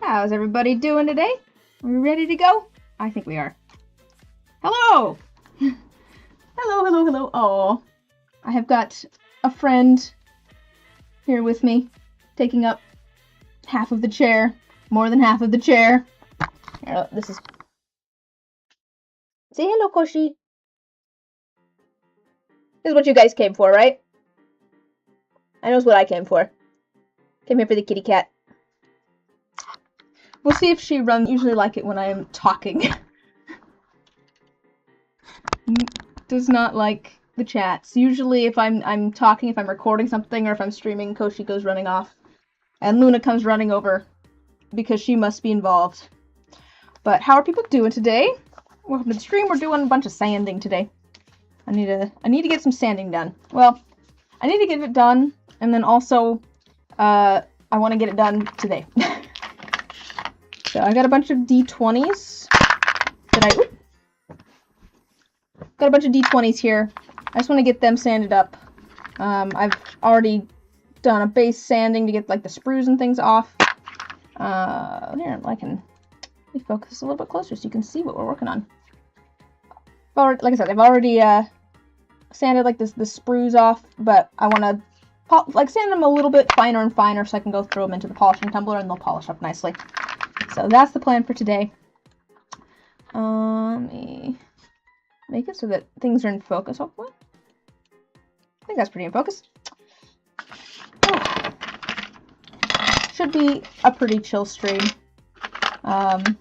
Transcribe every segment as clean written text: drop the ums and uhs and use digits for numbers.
How's everybody doing today? Are we ready to go? I think we are. Hello! Hello. Oh, I have got a friend here with me, taking up half of the chair, more than half of the chair. This is... Say hello, Koshi. This is what you guys came for, right? I know it's what I came for. Came here for the kitty cat. We'll see if she runs. Usually like it when I am talking. Does not like the chats. Usually if I'm talking, if I'm recording something, or if I'm streaming, Koshi goes running off. And Luna comes running over because she must be involved. But how are people doing today? Welcome to the stream. We're doing a bunch of sanding today. I need to get some sanding done. Well, I need to get it done, and then also I want to get it done today. So I got a bunch of d20s that got a bunch of d20s here. I just want to get them sanded up. I've already done a base sanding to get like the sprues and things off. Here, I can focus a little bit closer so you can see what we're working on. Like I said, I've already sanded like the sprues off, but I want to sand them a little bit finer and finer so I can go throw them into the polishing tumbler and they'll polish up nicely. So that's the plan for today. Let me make it so that things are in focus, hopefully. I think that's pretty in focus. Oh. Should be a pretty chill stream. I'm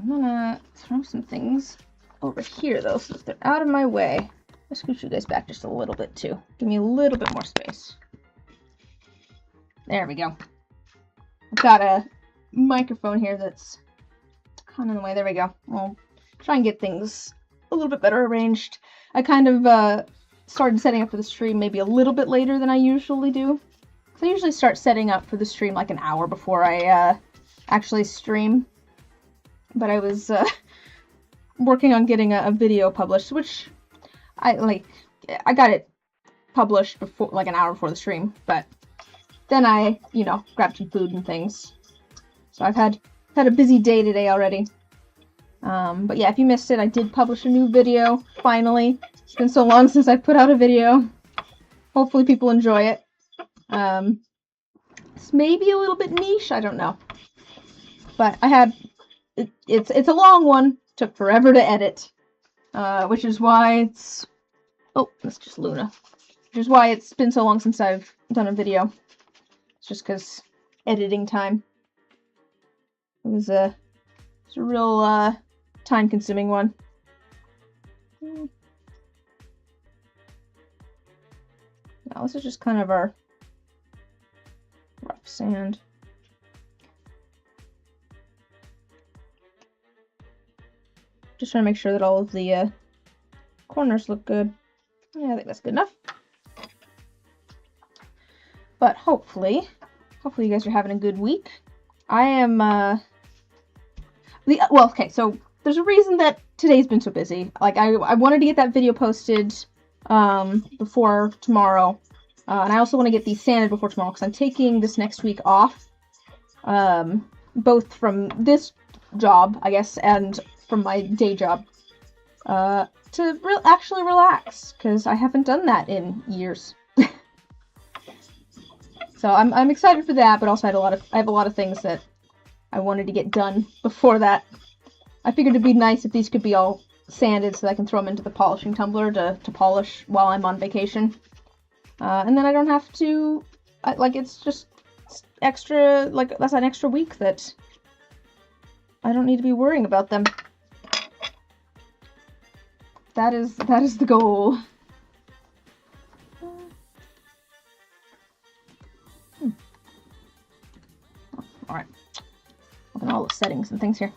gonna throw some things over here, though, so that they're out of my way. Let's scoot you guys back just a little bit, too. Give me a little bit more space. There we go. I've got a microphone here that's kind of in the way. There we go. I'll try and get things a little bit better arranged. I kind of started setting up for the stream maybe a little bit later than I usually do. So I usually start setting up for the stream like an hour before I actually stream. But I was working on getting a video published, which I got it published before, like an hour before the stream, but then I, grabbed some food and things. So I've had a busy day today already. But yeah, if you missed it, I did publish a new video, finally. It's been so long since I put out a video. Hopefully people enjoy it. It's maybe a little bit niche, I don't know. But I had, it's a long one, took forever to edit. Which is why it's... Oh, that's just Luna. Which is why it's been so long since I've done a video. It's just because editing time. It was a real time-consuming one. Now this is just kind of our rough sand. Just trying to make sure that all of the corners look good. Yeah, I think that's good enough. But hopefully you guys are having a good week. I am, well, okay, so there's a reason that today's been so busy. Like, I wanted to get that video posted before tomorrow. And I also want to get these sanded before tomorrow because I'm taking this next week off. Both from this job, I guess, and from my day job, to actually relax, because I haven't done that in years. So I'm excited for that, but also I have a lot of things that I wanted to get done before that. I figured it'd be nice if these could be all sanded so that I can throw them into the polishing tumbler to polish while I'm on vacation. And then I don't have to, it's just extra, that's an extra week that I don't need to be worrying about them. That is the goal. Alright. Look at all the settings and things here.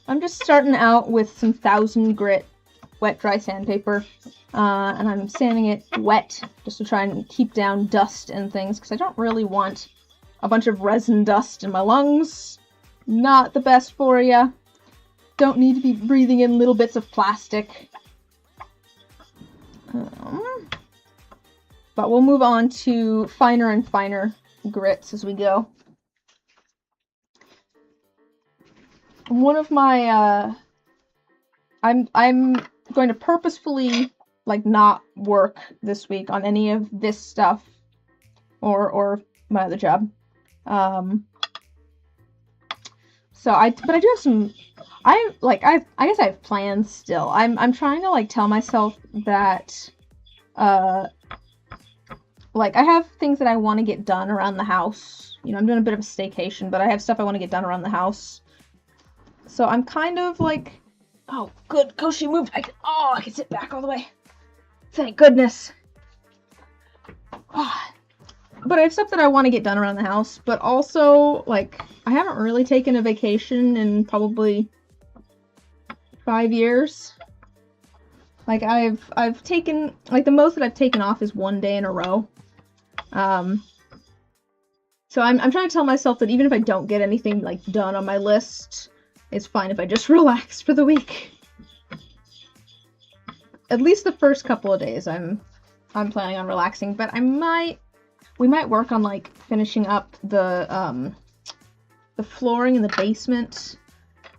I'm just starting out with some 1000 grit wet dry sandpaper. And I'm sanding it wet just to try and keep down dust and things, because I don't really want a bunch of resin dust in my lungs. Not the best for ya. Don't need to be breathing in little bits of plastic. But we'll move on to finer and finer grits as we go. One of my, I'm going to purposefully, like, not work this week on any of this stuff, or my other job. So but I do have some, I guess I have plans still. I'm trying to, like, tell myself that, like, I have things that I want to get done around the house. You know, I'm doing a bit of a staycation, but I have stuff I want to get done around the house. So I'm kind of like, oh, good, Koshi moved. I can sit back all the way. Thank goodness. Oh. But I have stuff that I want to get done around the house, but also, like, I haven't really taken a vacation in probably 5 years. Like, I've taken, like, the most that I've taken off is 1 day in a row. So I'm trying to tell myself that even if I don't get anything, like, done on my list, it's fine if I just relax for the week. At least the first couple of days I'm planning on relaxing, but we might work on, like, finishing up the flooring in the basement.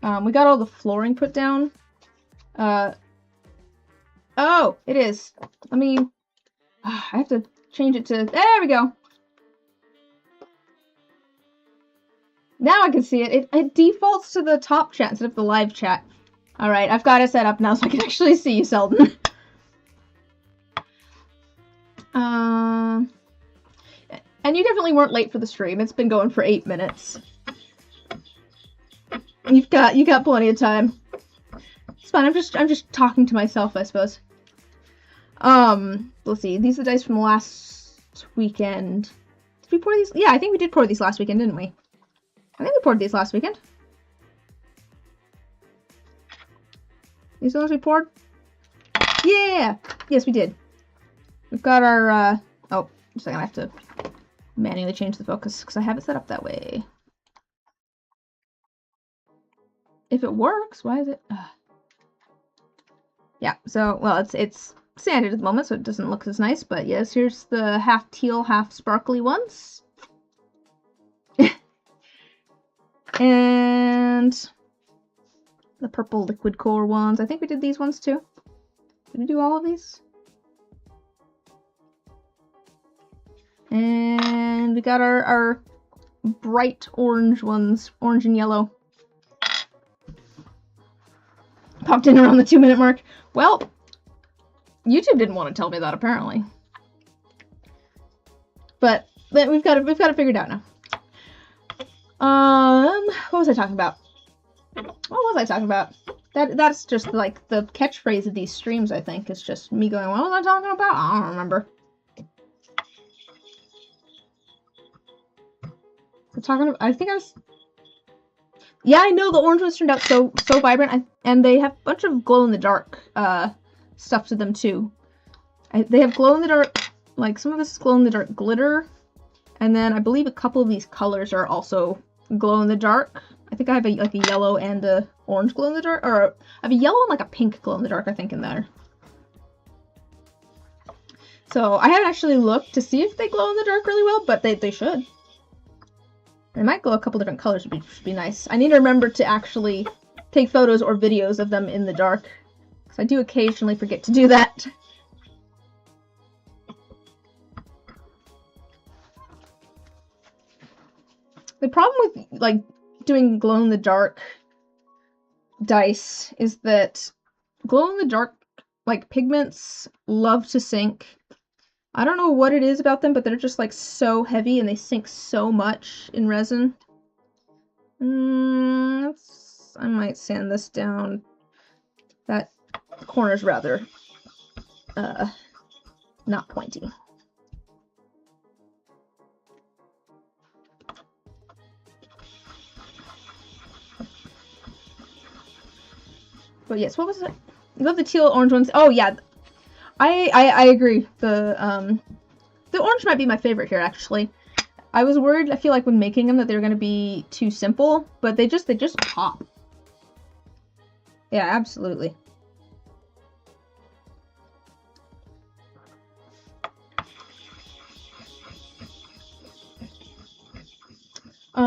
We got all the flooring put down. Oh, it is. Let me, I have to change it to, there we go. Now I can see it. It defaults to the top chat instead of the live chat. Alright, I've got it set up now so I can actually see you, Selden. And you definitely weren't late for the stream. It's been going for 8 minutes. You got plenty of time. It's fine. I'm just talking to myself, I suppose. Let's see. These are the dice from last weekend. Did we pour these? Yeah, I think we did pour these last weekend, didn't we? I think we poured these last weekend. These are those we poured? Yeah! Yes, we did. We've got our, oh, just a second, I have to manually change the focus, because I have it set up that way. If it works, why is it? Yeah, so, well, it's sanded at the moment, so it doesn't look as nice, but yes, here's the half teal, half sparkly ones. And the purple liquid core ones. I think we did these ones too. Did we do all of these? And we got our bright orange ones, orange and yellow. Popped in around the 2-minute mark. Well, YouTube didn't want to tell me that apparently. But we've got it figured out now. What was I talking about? That's just like the catchphrase of these streams, I think. It's just me going, what was I talking about? I don't remember. I think I was... Yeah, I know, the orange ones turned out so vibrant, and they have a bunch of glow-in-the-dark, stuff to them, too. They have glow-in-the-dark, like, some of this is glow-in-the-dark glitter, and then I believe a couple of these colors are also glow-in-the-dark. I think I have like a yellow and a orange glow-in-the-dark, or I have a yellow and like a pink glow-in-the-dark, I think, in there. So I haven't actually looked to see if they glow in the dark really well, but they should. They might glow a couple different colors, which would be nice. I need to remember to actually take photos or videos of them in the dark, because I do occasionally forget to do that. The problem with, like, doing glow-in-the-dark dice is that glow-in-the-dark, like, pigments love to sink. I don't know what it is about them, but they're just, like, so heavy and they sink so much in resin. I might sand this down. That corner's rather, not pointy. But yes, what was it? You love the teal orange ones. Oh yeah, I agree. The orange might be my favorite here, actually. I was worried, I feel like, when making them that they were going to be too simple, but they just pop. Yeah, absolutely.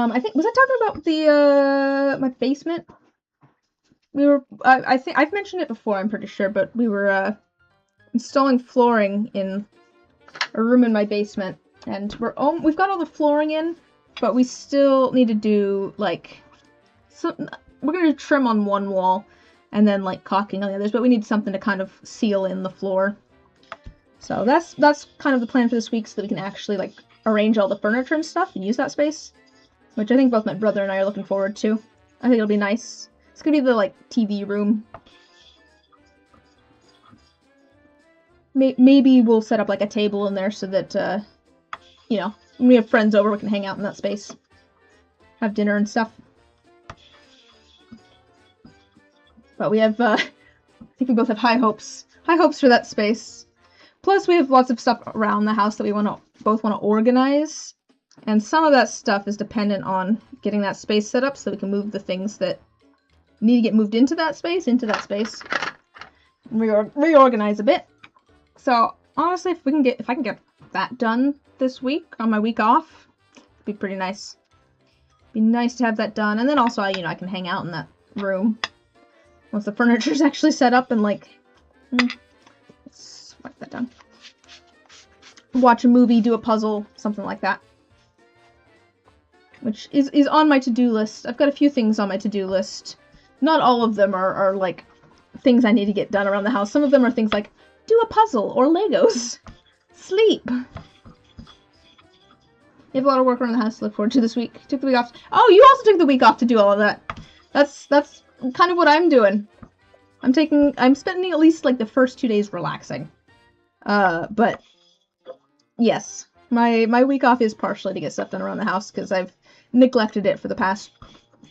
I think, was I talking about the, my basement? We were, I think, I've mentioned it before, I'm pretty sure, but we were, installing flooring in a room in my basement, and we've got all the flooring in, but we still need to do, like, we're gonna trim on one wall, and then, like, caulking on the others, but we need something to kind of seal in the floor. So that's kind of the plan for this week, so that we can actually, like, arrange all the furniture and stuff and use that space, which I think both my brother and I are looking forward to. I think it'll be nice. It's gonna be the, like, TV room. Maybe we'll set up, like, a table in there so that, you know, when we have friends over, we can hang out in that space. Have dinner and stuff. But we have, I think we both have high hopes. High hopes for that space. Plus, we have lots of stuff around the house that we both want to organize. And some of that stuff is dependent on getting that space set up so we can move the things that need to get moved into that space, and reorganize a bit. So, honestly, if I can get that done this week, on my week off, it'd be pretty nice. It'd be nice to have that done. And then also, you know, I can hang out in that room once the furniture's actually set up and, like, let's mark that down. Watch a movie, do a puzzle, something like that. Which is on my to-do list. I've got a few things on my to-do list. Not all of them are, like, things I need to get done around the house. Some of them are things like, do a puzzle, or Legos. Sleep. You have a lot of work around the house to look forward to this week. Took the week off. Oh, you also took the week off to do all of that. That's kind of what I'm doing. I'm spending at least, like, the first 2 days relaxing. But, yes. My week off is partially to get stuff done around the house, because I've neglected it for the past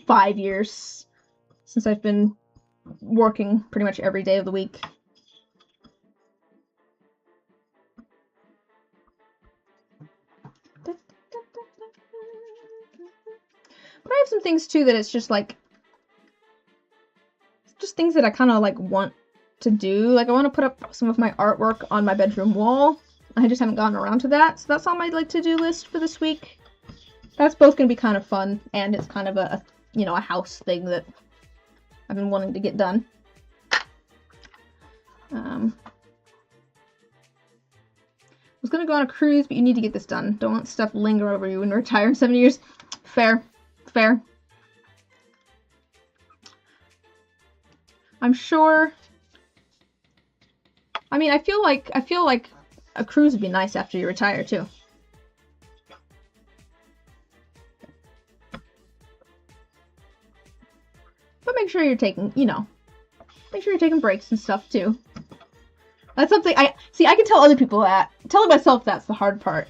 5 years. Since I've been working pretty much every day of the week. But I have some things, too, that it's just, like, just things that I kind of, like, want to do. Like, I want to put up some of my artwork on my bedroom wall. I just haven't gotten around to that. So that's on my, like, to-do list for this week. That's both going to be kind of fun, and it's kind of a, you know, a house thing that I've been wanting to get done. I was going to go on a cruise, but you need to get this done. Don't let stuff linger over you when you retire in 7 years. Fair. Fair. I'm sure. I mean, I feel like a cruise would be nice after you retire, too. But make sure you're taking, you know, make sure you're taking breaks and stuff, too. That's something I can tell other people that. Telling myself that's the hard part.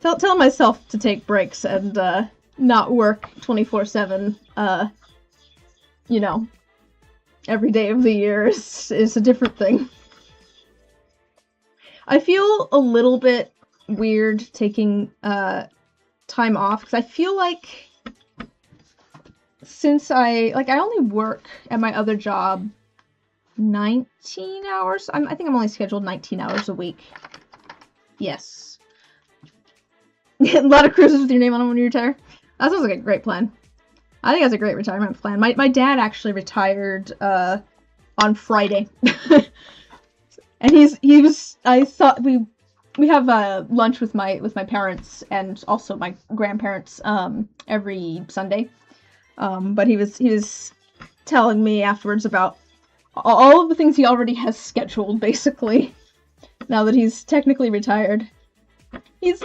Telling myself to take breaks and, not work 24/7, you know, every day of the year is a different thing. I feel a little bit weird taking, time off, because I feel like since I only work at my other job 19 hours. I think I'm only scheduled 19 hours a week. Yes. A lot of cruises with your name on them when you retire. That sounds like a great plan. I think that's a great retirement plan. My dad actually retired on Friday. And we have lunch with my parents and also my grandparents every Sunday. But he was telling me afterwards about all of the things he already has scheduled, basically, now that he's technically retired. He's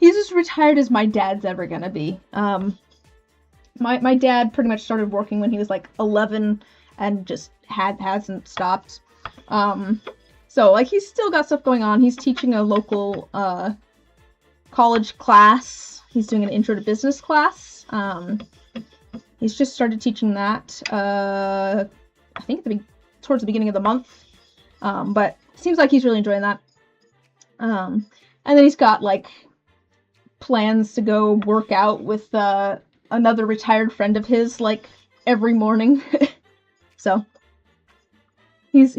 as retired as my dad's ever gonna be. My dad pretty much started working when he was, like, 11 and just hasn't stopped. So, like, he's still got stuff going on. He's teaching a local, college class. He's doing an intro to business class. He's just started teaching that, I think towards the beginning of the month. But it seems like he's really enjoying that. And then he's got, like, plans to go work out with, another retired friend of his, like, every morning. So, he's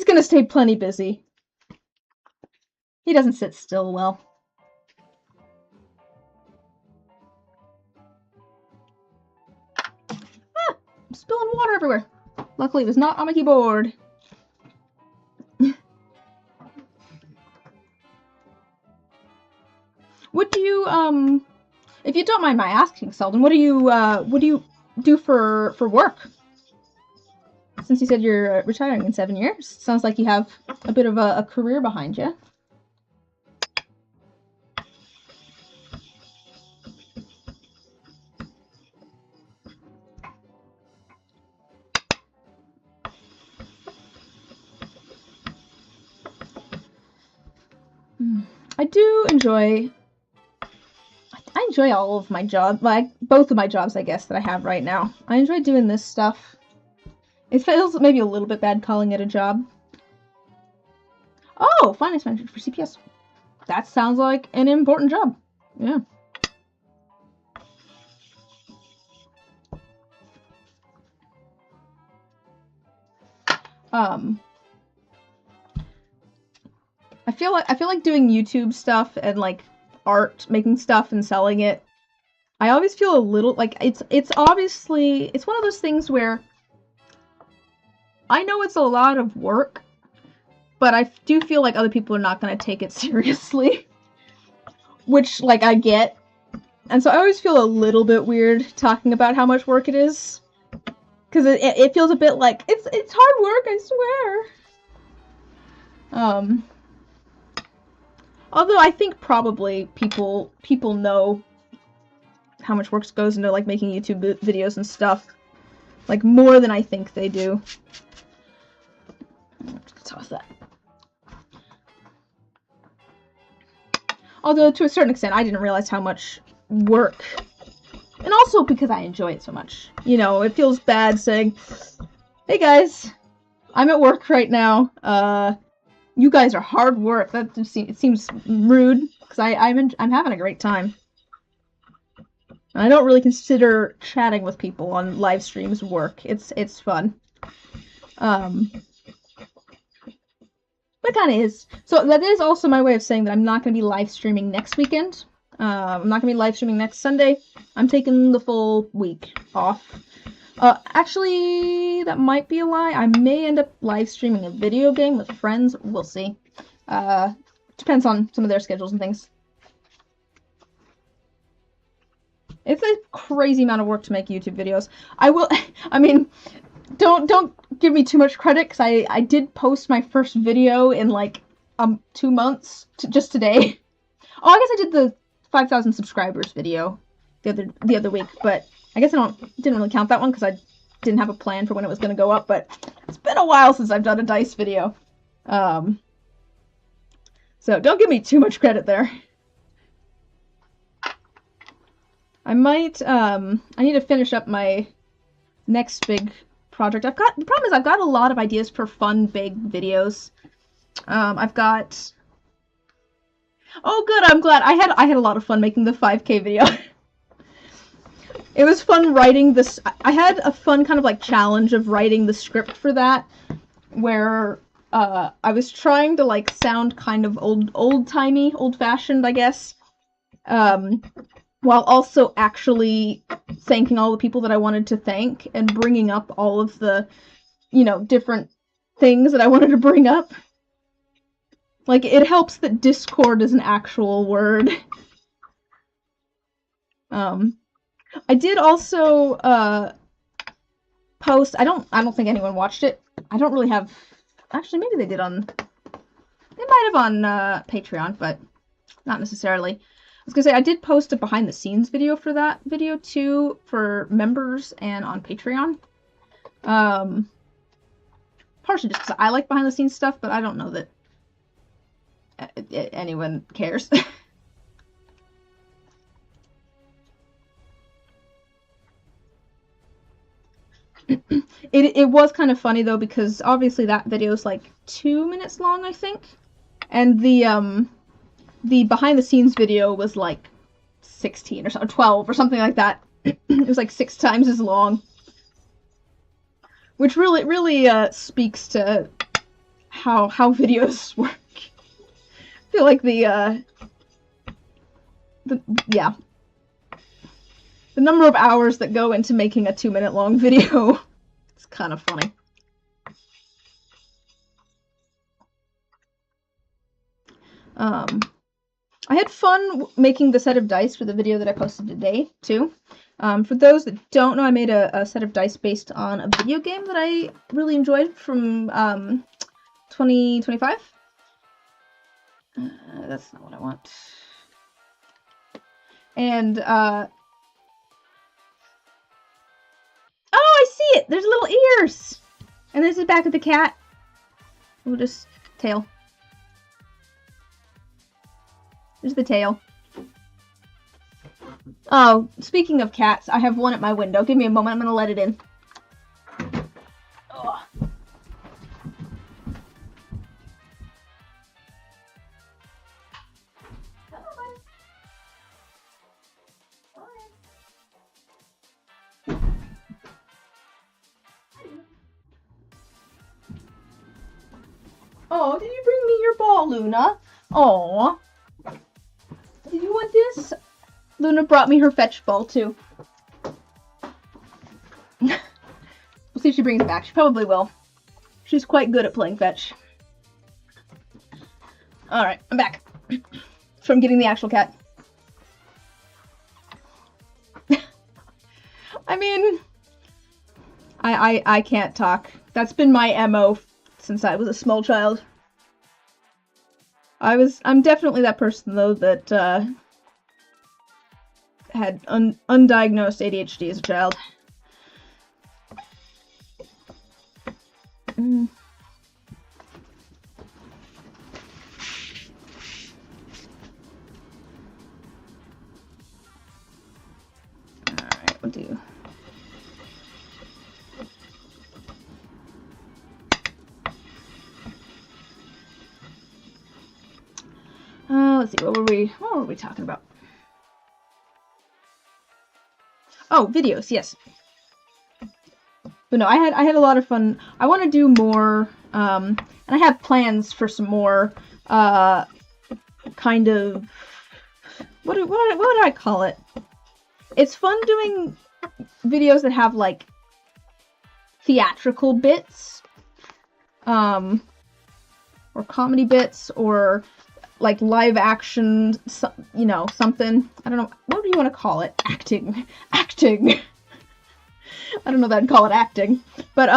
gonna stay plenty busy. He doesn't sit still well. spilling water everywhere. Luckily, it was not on my keyboard. What do you, if you don't mind my asking, Selden, what do you do for work? Since you said you're retiring in 7 years, sounds like you have a bit of a career behind you. I do enjoy... I enjoy all of my jobs, like, both of my jobs, I guess, that I have right now. I enjoy doing this stuff. It feels maybe a little bit bad calling it a job. Oh, finance manager for CPS. That sounds like an important job. Yeah. I feel like doing YouTube stuff and like art, making stuff and selling it. I always feel a little like it's obviously it's one of those things where I know it's a lot of work, but I do feel like other people are not going to take it seriously, which like I get. And so I always feel a little bit weird talking about how much work it is, because it feels a bit like it's hard work, I swear. Although I think probably people know how much work goes into like making YouTube videos and stuff, like more than I think they do. Toss that. Although to a certain extent, I didn't realize how much work, and also because I enjoy it so much. You know, it feels bad saying, "Hey guys, I'm at work right now. You guys are hard work." That just it seems rude because I'm having a great time. I don't really consider chatting with people on live streams work. It's fun. But it kind of is. So that is also my way of saying that I'm not going to be live streaming next weekend. I'm not going to be live streaming next Sunday. I'm taking the full week off. Actually, that might be a lie. I may end up live streaming a video game with friends. We'll see. Depends on some of their schedules and things. It's a crazy amount of work to make YouTube videos. I mean, don't give me too much credit, because I did post my first video in like 2 months, just today. Oh, I guess I did the 5,000 subscribers video the other week, but I guess didn't really count that one because I didn't have a plan for when it was going to go up, but it's been a while since I've done a DICE video. So don't give me too much credit there. I might, I need to finish up my next big project. The problem is I've got a lot of ideas for fun, big videos. I've got, oh good, I'm glad. I had a lot of fun making the 5K video. It was fun writing this. I had a fun kind of like challenge of writing the script for that, where I was trying to like sound kind of old-timey, old-fashioned, I guess, while also actually thanking all the people that I wanted to thank and bringing up all of the, you know, different things that I wanted to bring up. Like, it helps that Discord is an actual word. I did also post. I don't think anyone watched it. I don't really have. Actually, maybe they did on. They might have on Patreon, but not necessarily. I was gonna say I did post a behind the scenes video for that video too, for members and on Patreon. Partially just because I like behind the scenes stuff, but I don't know that anyone cares. It was kind of funny though, because obviously that video is like 2 minutes long, I think, and the behind the scenes video was like 16 or so, 12 or something like that. It was like 6 times as long, which really speaks to how videos work. I feel like the number of hours that go into making a 2-minute long video It's kind of funny. I had fun making the set of dice for the video that I posted today, too. For those that don't know, I made a set of dice based on a video game that I really enjoyed from 2025. That's not what I want. And, oh, I see it! There's little ears! And this is back of the cat. We'll just... tail. There's the tail. Oh, speaking of cats, I have one at my window. Give me a moment, I'm gonna let it in. Ugh. Oh, did you bring me your ball, Luna? Aw. Did you want this? Luna brought me her fetch ball, too. We'll see if she brings it back. She probably will. She's quite good at playing fetch. Alright, I'm back. From getting the actual cat. I mean... I can't talk. That's been my MO since I was a small child. I'm definitely that person, though, that, had undiagnosed ADHD as a child. Alright, we'll do... let's see, what were we talking about? Oh, videos, yes. But no, I had a lot of fun. I want to do more, and I have plans for some more, kind of, what would I call it? It's fun doing videos that have, like, theatrical bits, or comedy bits, or like live action, you know, something. I don't know. What do you want to call it? Acting. Acting. I don't know that I'd call it acting. But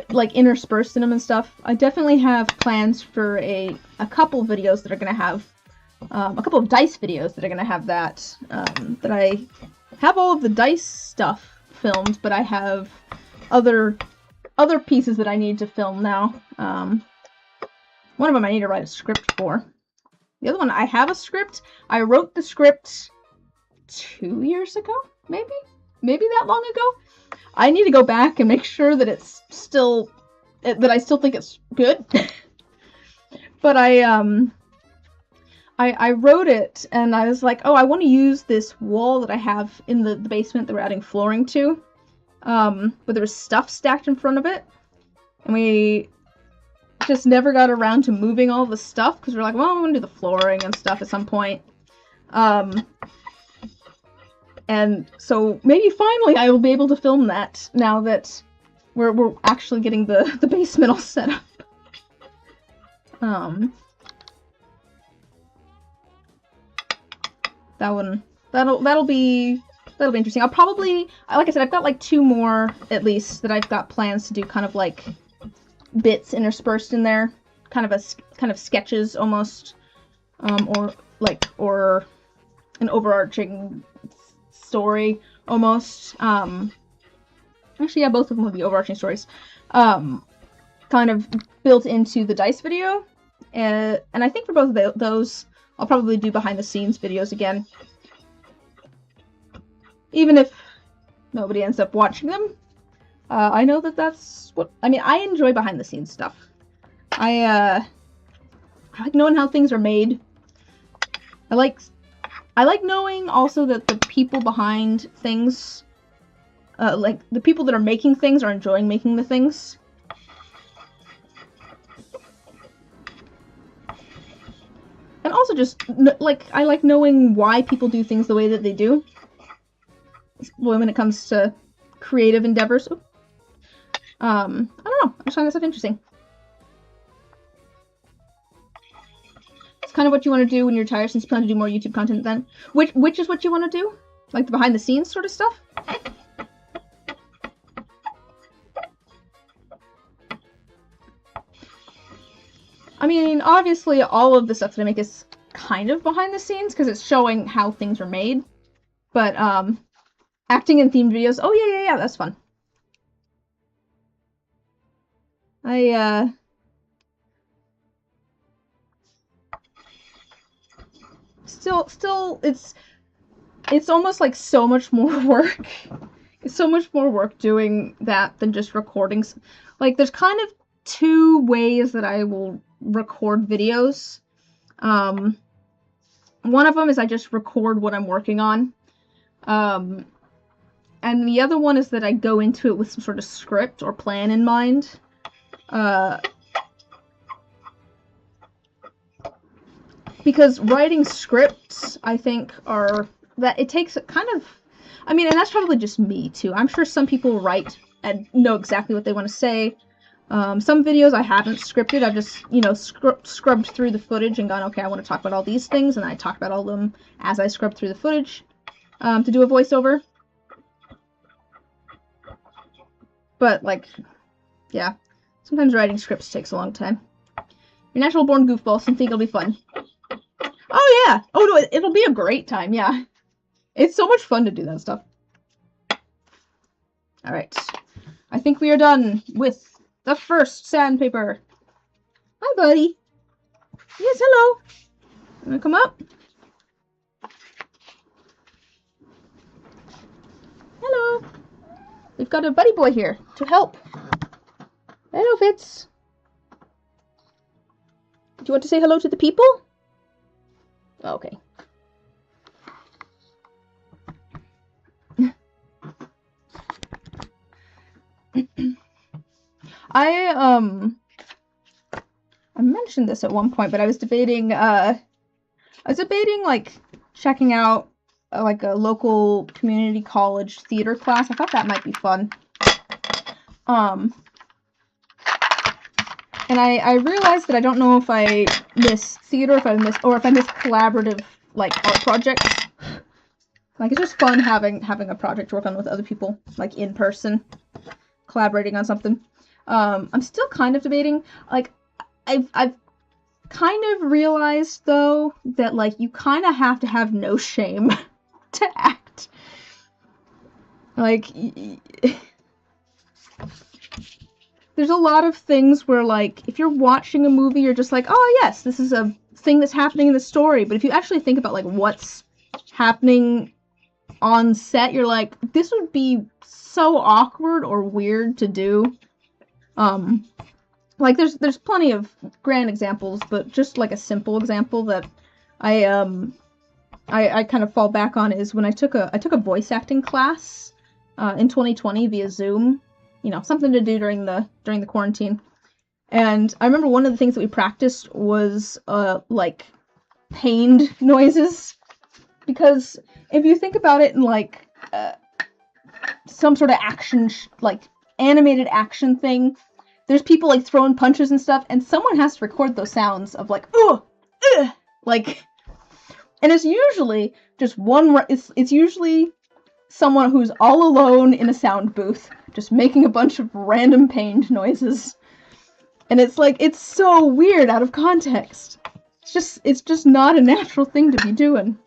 like interspersed in them and stuff. I definitely have plans for a couple videos that are going to have, a couple of dice videos that are going to have that, that I have all of the dice stuff filmed, but I have other pieces that I need to film now. One of them I need to write a script for. The other one, I have a script. I wrote the script 2 years ago, maybe that long ago. I need to go back and make sure that it's still, that I still think it's good. But I wrote it, and I was like, oh, I want to use this wall that I have in the basement that we're adding flooring to. But there was stuff stacked in front of it, and we just never got around to moving all the stuff, because we're like, well, I'm gonna do the flooring and stuff at some point. And so maybe finally I will be able to film that now that we're actually getting the basement all set up. That'll be interesting. I'll probably, like I said, I've got like 2 more at least that I've got plans to do, kind of like bits interspersed in there, kind of sketches almost, or an overarching story almost. Actually, yeah, both of them would be overarching stories, kind of built into the dice video, and I think for both of those, I'll probably do behind the scenes videos again, even if nobody ends up watching them. I know that that's what, I mean, I enjoy behind the scenes stuff. I like knowing how things are made. I like knowing also that the people behind things, like the people that are making things are enjoying making the things. And also just, like, I like knowing why people do things the way that they do. When it comes to creative endeavors. I don't know. I just find that stuff interesting. It's kind of what you want to do when you're tired, since you plan to do more YouTube content then. Which is what you want to do? Like the behind the scenes sort of stuff? I mean, obviously all of the stuff that I make is kind of behind the scenes because it's showing how things are made. But acting in themed videos, oh yeah, that's fun. Still, it's almost like so much more work. It's so much more work doing that than just recording. Like, there's kind of two ways that I will record videos. One of them is I just record what I'm working on. And the other one is that I go into it with some sort of script or plan in mind. Because writing scripts, I think, it takes kind of, I mean, and that's probably just me, too. I'm sure some people write and know exactly what they want to say. Some videos I haven't scripted. I've just, you know, scrubbed through the footage and gone, okay, I want to talk about all these things, and I talk about all of them as I scrub through the footage to do a voiceover. But, like, yeah, sometimes writing scripts takes a long time. You're natural-born goofball, so I think it'll be fun. Oh, yeah! Oh, no, it'll be a great time, yeah. It's so much fun to do that stuff. Alright. I think we are done with the first sandpaper. Hi, buddy. Yes, hello. You wanna come up? Hello. We've got a buddy boy here to help. Hello, Fitz. Do you want to say hello to the people? Okay. I mentioned this at one point, but I was debating like checking out like a local community college theater class. I thought that might be fun. And I realized that I don't know if I miss theater, if I miss collaborative, like, art projects. Like, it's just fun having a project to work on with other people, like, in person, collaborating on something. I'm still kind of debating, like, I've kind of realized, though, that, like, you kind of have to have no shame to act. Like, there's a lot of things where, like, if you're watching a movie, you're just like, oh, yes, this is a thing that's happening in the story. But if you actually think about, like, what's happening on set, you're like, this would be so awkward or weird to do. Like, there's plenty of grand examples, but just, like, a simple example that I kind of fall back on is when I took a voice acting class in 2020 via Zoom. You know, something to do during the quarantine. And I remember one of the things that we practiced was, like, pained noises. Because if you think about it in, like, some sort of action, like, animated action thing, there's people, like, throwing punches and stuff, and someone has to record those sounds of, like, like, and it's usually just it's usually someone who's all alone in a sound booth, just making a bunch of random pained noises. And it's like, it's so weird out of context. It's just not a natural thing to be doing.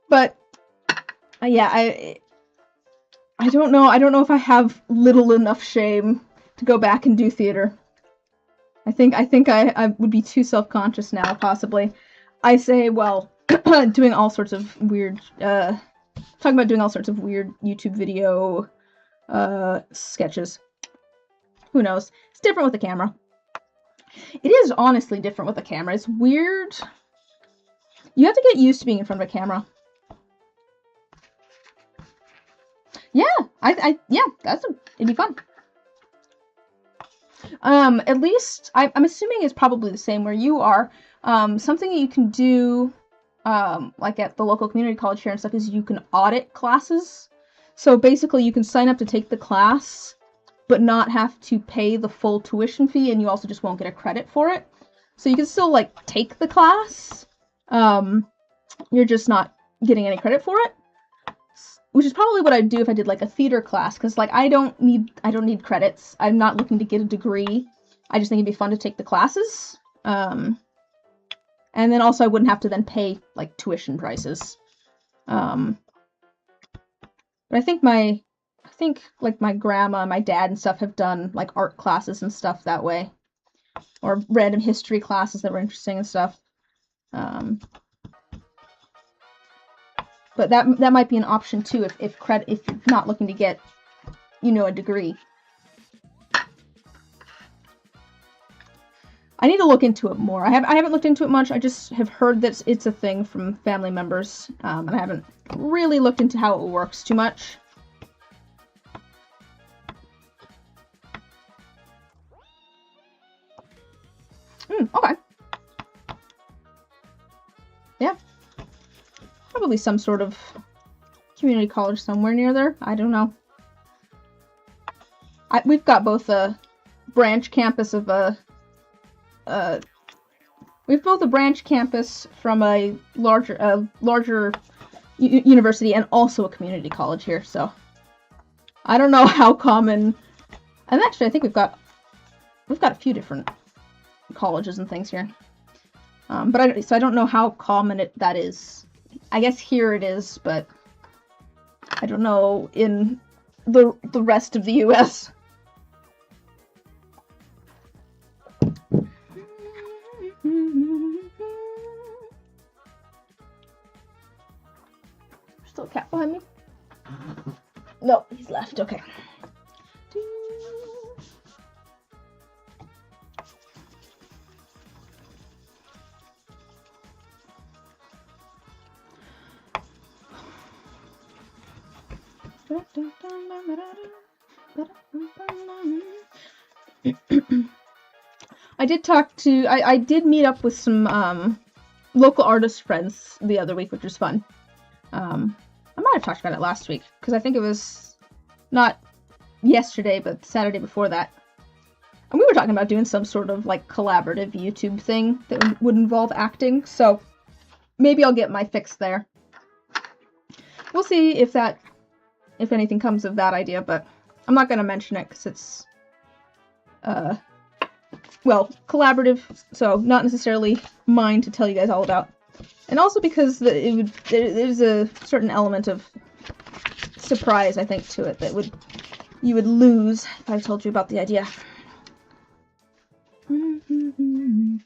But, yeah, I don't know. I don't know if I have little enough shame to go back and do theater. I think I would be too self-conscious now, possibly. I say, well, doing all sorts of weird, talking about doing all sorts of weird YouTube video sketches. Who knows? It's different with a camera. It is honestly different with a camera. It's weird. You have to get used to being in front of a camera. Yeah, yeah, it'd be fun. At least, I'm assuming it's probably the same where you are. Something that you can do, like at the local community college here and stuff, is you can audit classes. So basically you can sign up to take the class, but not have to pay the full tuition fee, and you also just won't get a credit for it. So you can still, like, take the class, you're just not getting any credit for it. Which is probably what I'd do if I did, like, a theater class, because, like, I don't need credits. I'm not looking to get a degree. I just think it'd be fun to take the classes. And then also I wouldn't have to then pay, like, tuition prices. But I think like my grandma and my dad and stuff have done, like, art classes and stuff that way. Or random history classes that were interesting and stuff. But that might be an option too if you're not looking to get, you know, a degree. I need to look into it more. I haven't looked into it much. I just have heard that it's a thing from family members, and I haven't really looked into how it works too much. Okay. Yeah. Probably some sort of community college somewhere near there. I don't know. We've got both a branch campus of we've both a branch campus from a larger university and also a community college here, so I don't know how common. And actually, I think we've got a few different colleges and things here. But I don't know how common that is. I guess here it is, but I don't know in the rest of the U.S. Still a cat behind me? No, he's left. Okay. I did meet up with some local artist friends the other week, which was fun. I might have talked about it last week, because I think it was not yesterday, but Saturday before that. And we were talking about doing some sort of, like, collaborative YouTube thing that would involve acting, so maybe I'll get my fix there. We'll see if anything comes of that idea, but I'm not going to mention it because it's, well, collaborative, so not necessarily mine to tell you guys all about. And also because there's a certain element of surprise, I think, to it that you would lose if I told you about the idea. Did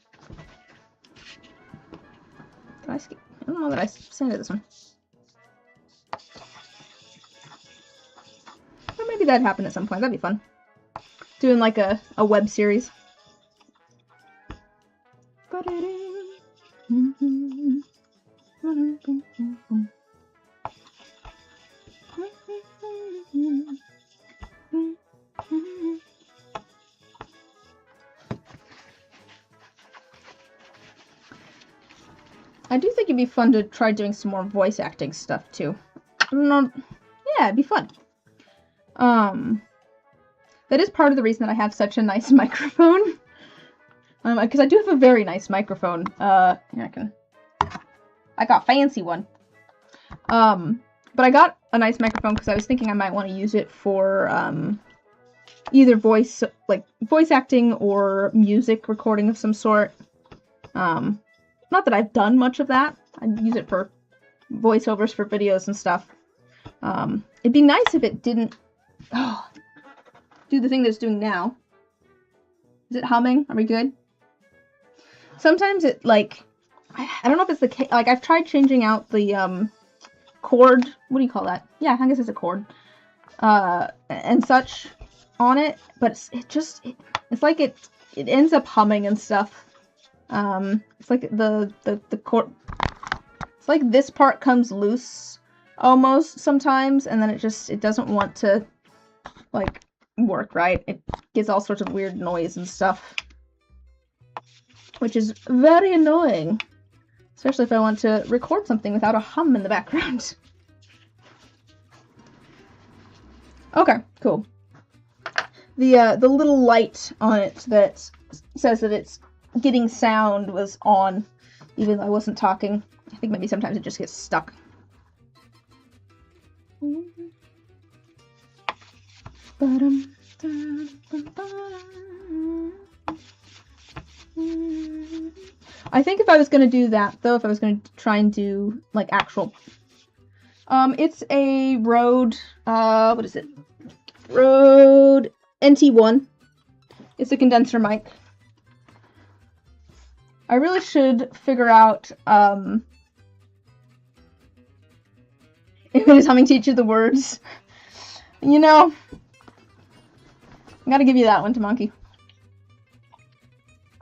I skip? I don't know that I sent it this one. Or maybe that'd happen at some point. That'd be fun. Doing like a web series. I do think it'd be fun to try doing some more voice acting stuff too. I don't know. Yeah, it'd be fun. That is part of the reason that I have such a nice microphone. Because I do have a very nice microphone. Here I got a fancy one. But I got a nice microphone because I was thinking I might want to use it for, either voice acting or music recording of some sort. Not that I've done much of that. I use it for voiceovers for videos and stuff. It'd be nice if it didn't do the thing that it's doing now. Is it humming? Are we good? Sometimes it, like, I don't know if it's the case. Like, I've tried changing out the chord. What do you call that? Yeah, I guess it's a chord. And such on it, but it's like it ends up humming and stuff. It's like the chord. It's like this part comes loose almost sometimes, and then it doesn't want to, like, work right. It gets all sorts of weird noise and stuff, which is very annoying, especially if I want to record something without a hum in the background. Okay, cool. The little light on it that says that it's getting sound was on, even though I wasn't talking. I think maybe sometimes it just gets stuck. I think if I was going to do that, though, if I was going to try and do, like, actual... it's a Rode, what is it? Rode NT1. It's a condenser mic. I really should figure out, if it is humming to each of the words. You know, I gotta give you that one, to Monkey.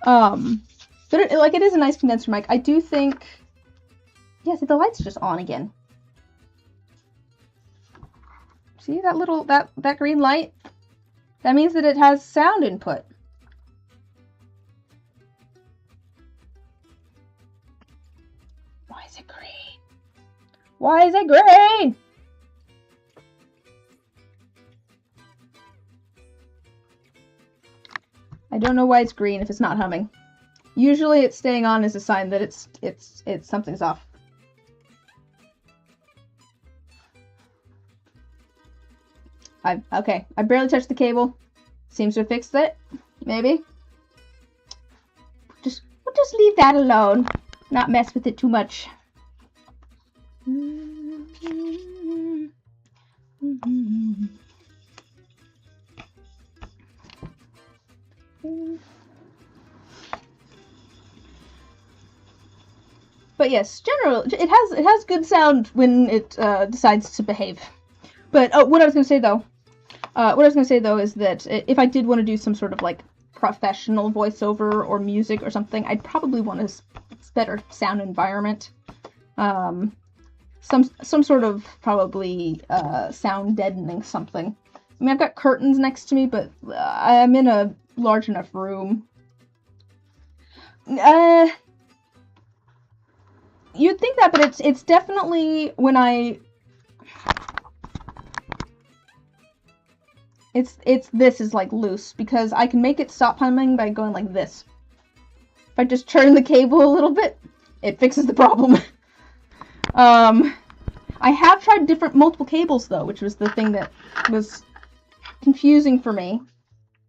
But it is a nice condenser mic. I do think... Yeah, see, the light's just on again. See that little, that green light? That means that it has sound input. Why is it green? Why is it green? I don't know why it's green if it's not humming. Usually it's staying on is a sign that it's something's off. Okay, I barely touched the cable. Seems to have fixed it. Maybe. We'll just leave that alone. Not mess with it too much. But yes, generally, it has good sound when it decides to behave. But what I was going to say though, is that if I did want to do some sort of like professional voiceover or music or something, I'd probably want a better sound environment. Some sort of probably sound deadening something. I mean, I've got curtains next to me, but I'm in a large enough room. You'd think that, but it's definitely when this is like loose, because I can make it stop humming by going like this. If I just turn the cable a little bit, it fixes the problem. I have tried multiple cables though, which was the thing that was confusing for me,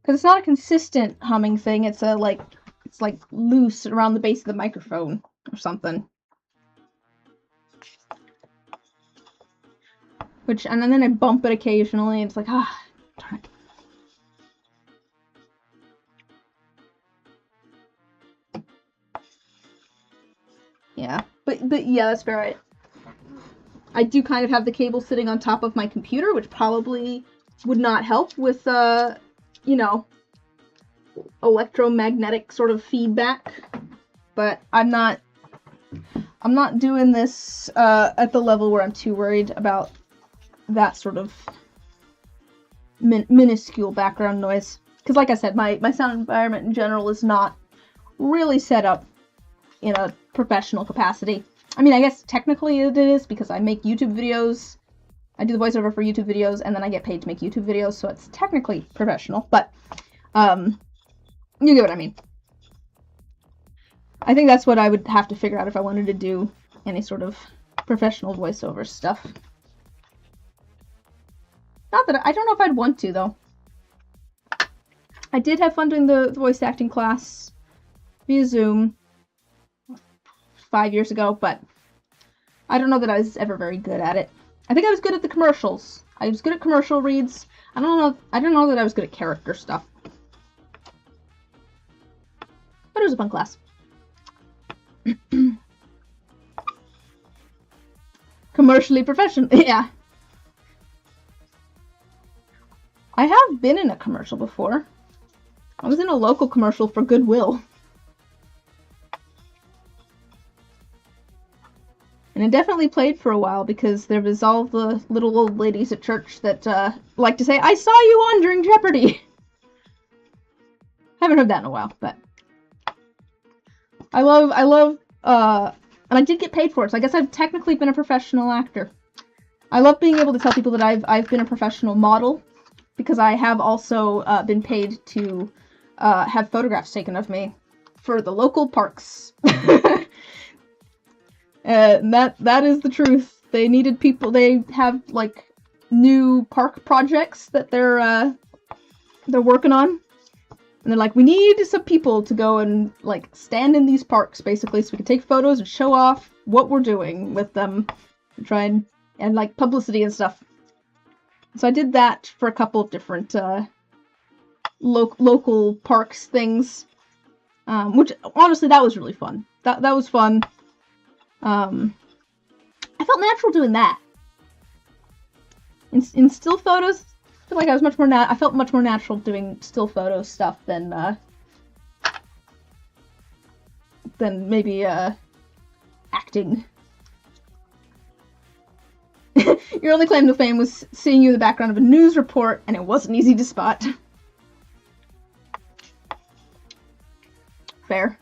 because it's not a consistent humming thing. It's like loose around the base of the microphone or something. And then I bump it occasionally, and it's like, darn it. Yeah, but yeah, that's fair. I do kind of have the cable sitting on top of my computer, which probably would not help with, you know, electromagnetic sort of feedback. But I'm not doing this at the level where I'm too worried about that sort of minuscule background noise. Because like I said, my sound environment in general is not really set up in a professional capacity. I mean, I guess technically it is, because I make YouTube videos. I do the voiceover for YouTube videos, and then I get paid to make YouTube videos, so it's technically professional, but you get what I mean. I think that's what I would have to figure out if I wanted to do any sort of professional voiceover stuff. Not that I don't know if I'd want to, though. I did have fun doing the voice acting class via Zoom 5 years ago, but I don't know that I was ever very good at it. I think I was good at the commercials. I was good at commercial reads. I don't know that I was good at character stuff. But it was a fun class. Commercially professional, yeah. I have been in a commercial before. I was in a local commercial for Goodwill. And it definitely played for a while, because there was all the little old ladies at church that like to say, "I saw you on during Jeopardy!" Haven't heard that in a while, but I love, and I did get paid for it, so I guess I've technically been a professional actor. I love being able to tell people that I've been a professional model, because I have also been paid to have photographs taken of me for the local parks. That is the truth. They needed people. They have like new park projects that they're working on, and they're like, we need some people to go and like stand in these parks basically, so we can take photos and show off what we're doing with them, and try and like publicity and stuff. So I did that for a couple of different local parks things, which honestly that was really fun. That was fun. I felt natural doing that. In still photos, I feel like I was much more I felt much more natural doing still photo stuff than maybe acting. Your only claim to fame was seeing you in the background of a news report, and it wasn't easy to spot. Fair.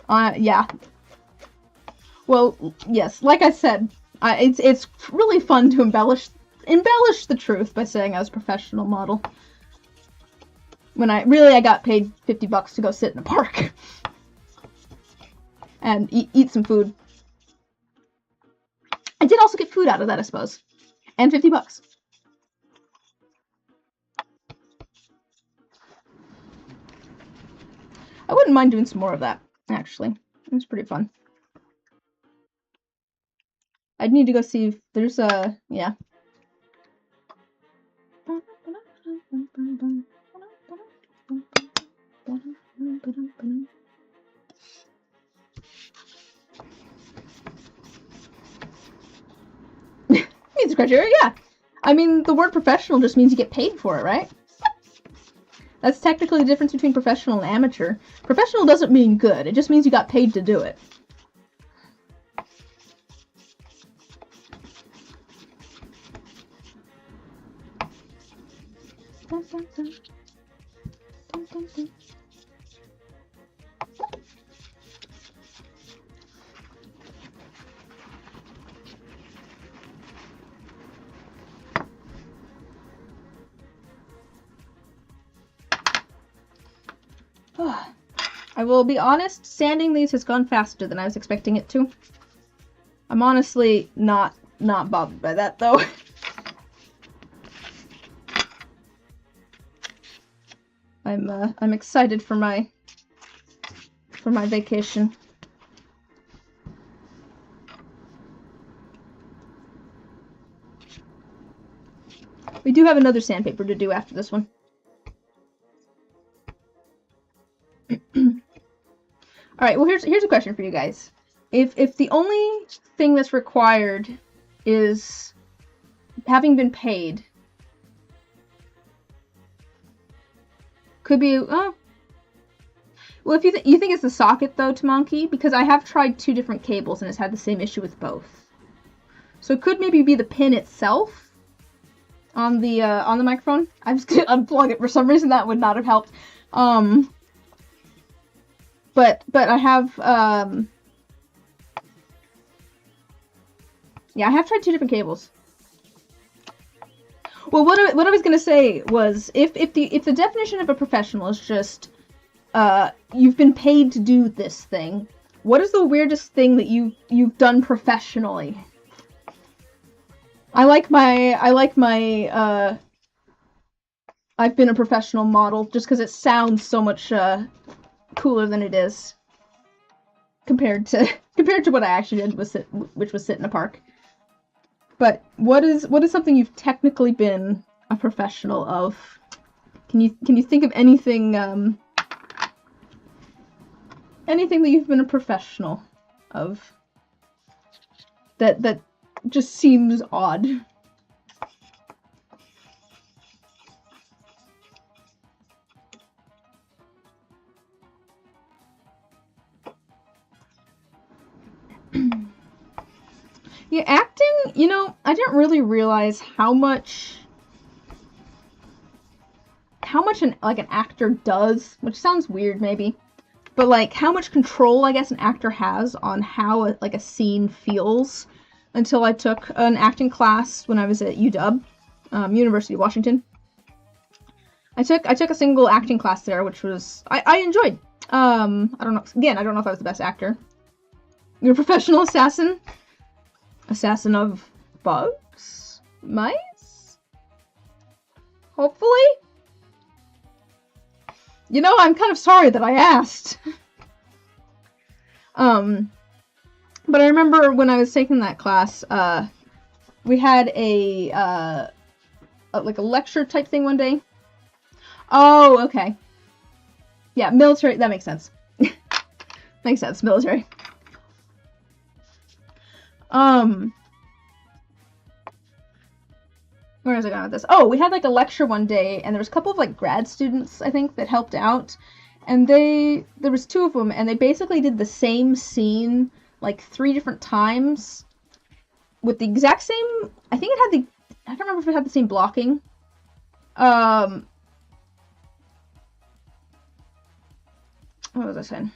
Yeah. Well, yes, like I said, it's really fun to embellish the truth by saying I was a professional model. When I got paid $50 to go sit in a park. And eat some food. I did also get food out of that, I suppose. And $50. I wouldn't mind doing some more of that, actually. It was pretty fun. I'd need to go see if there's a... yeah. Means criteria, yeah. I mean, the word professional just means you get paid for it, right? That's technically the difference between professional and amateur. Professional doesn't mean good. It just means you got paid to do it. I will be honest, sanding these has gone faster than I was expecting it to. I'm honestly not bothered by that, though. I'm excited for my vacation. We do have another sandpaper to do after this one. Alright, well here's a question for you guys. If the only thing that's required is having been paid, could be well, if you think it's the socket though, Tamanki, because I have tried 2 different cables and it's had the same issue with both. So it could maybe be the pin itself on the microphone. I'm just gonna unplug it. For some reason that would not have helped. But I have, yeah, I have tried 2 different cables. Well, what I was gonna say was, if the definition of a professional is just, you've been paid to do this thing, what is the weirdest thing that you've done professionally? I like my, I've been a professional model, just because it sounds so much, cooler than it is compared to what I actually did, which was sit in a park. But what is something you've technically been a professional of? Can you think of anything anything that you've been a professional of that just seems odd? Yeah, acting, you know, I didn't really realize how much an actor does, which sounds weird maybe, but like how much control I guess an actor has on how a scene feels. until I took an acting class when I was at UW, University of Washington. I took a single acting class there, which was I enjoyed. I don't know. Again, I don't know if I was the best actor. You're a professional assassin. Assassin of bugs? Mice? Hopefully? You know, I'm kind of sorry that I asked. But I remember when I was taking that class, we had like a lecture type thing one day. Oh, okay. Yeah, military, that makes sense. Makes sense, military. Where was I going with this? Oh, we had like a lecture one day, and there was a couple of like grad students, I think, that helped out. And there was 2 of them, and they basically did the same scene like 3 different times with the exact same, I think it had I can't remember if it had the same blocking. What was I saying?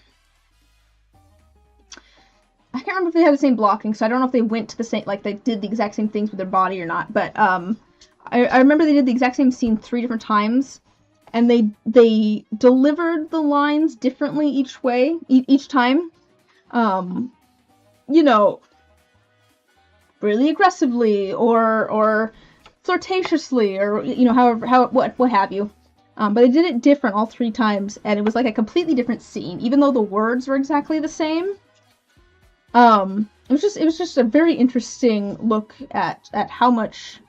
I can't remember if they had the same blocking, so I don't know if they went to the same, like, they did the exact same things with their body or not, but, I remember they did the exact same scene 3 different times, and they delivered the lines differently each time. You know, really aggressively, or flirtatiously, or, you know, what have you. But they did it different all 3 times, and it was like a completely different scene, even though the words were exactly the same. It was just a very interesting look at how much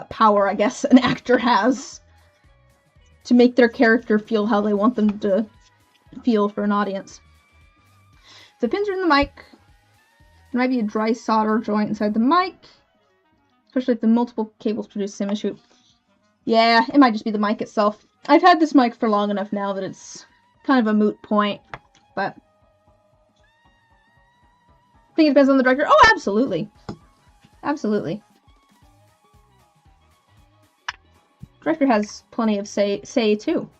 power, I guess, an actor has to make their character feel how they want them to feel for an audience. The pins are in the mic. There might be a dry solder joint inside the mic, especially if the multiple cables produce the same issue. Yeah, it might just be the mic itself. I've had this mic for long enough now that it's kind of a moot point, but I think it depends on the director. Oh, absolutely. Absolutely. Director has plenty of say too.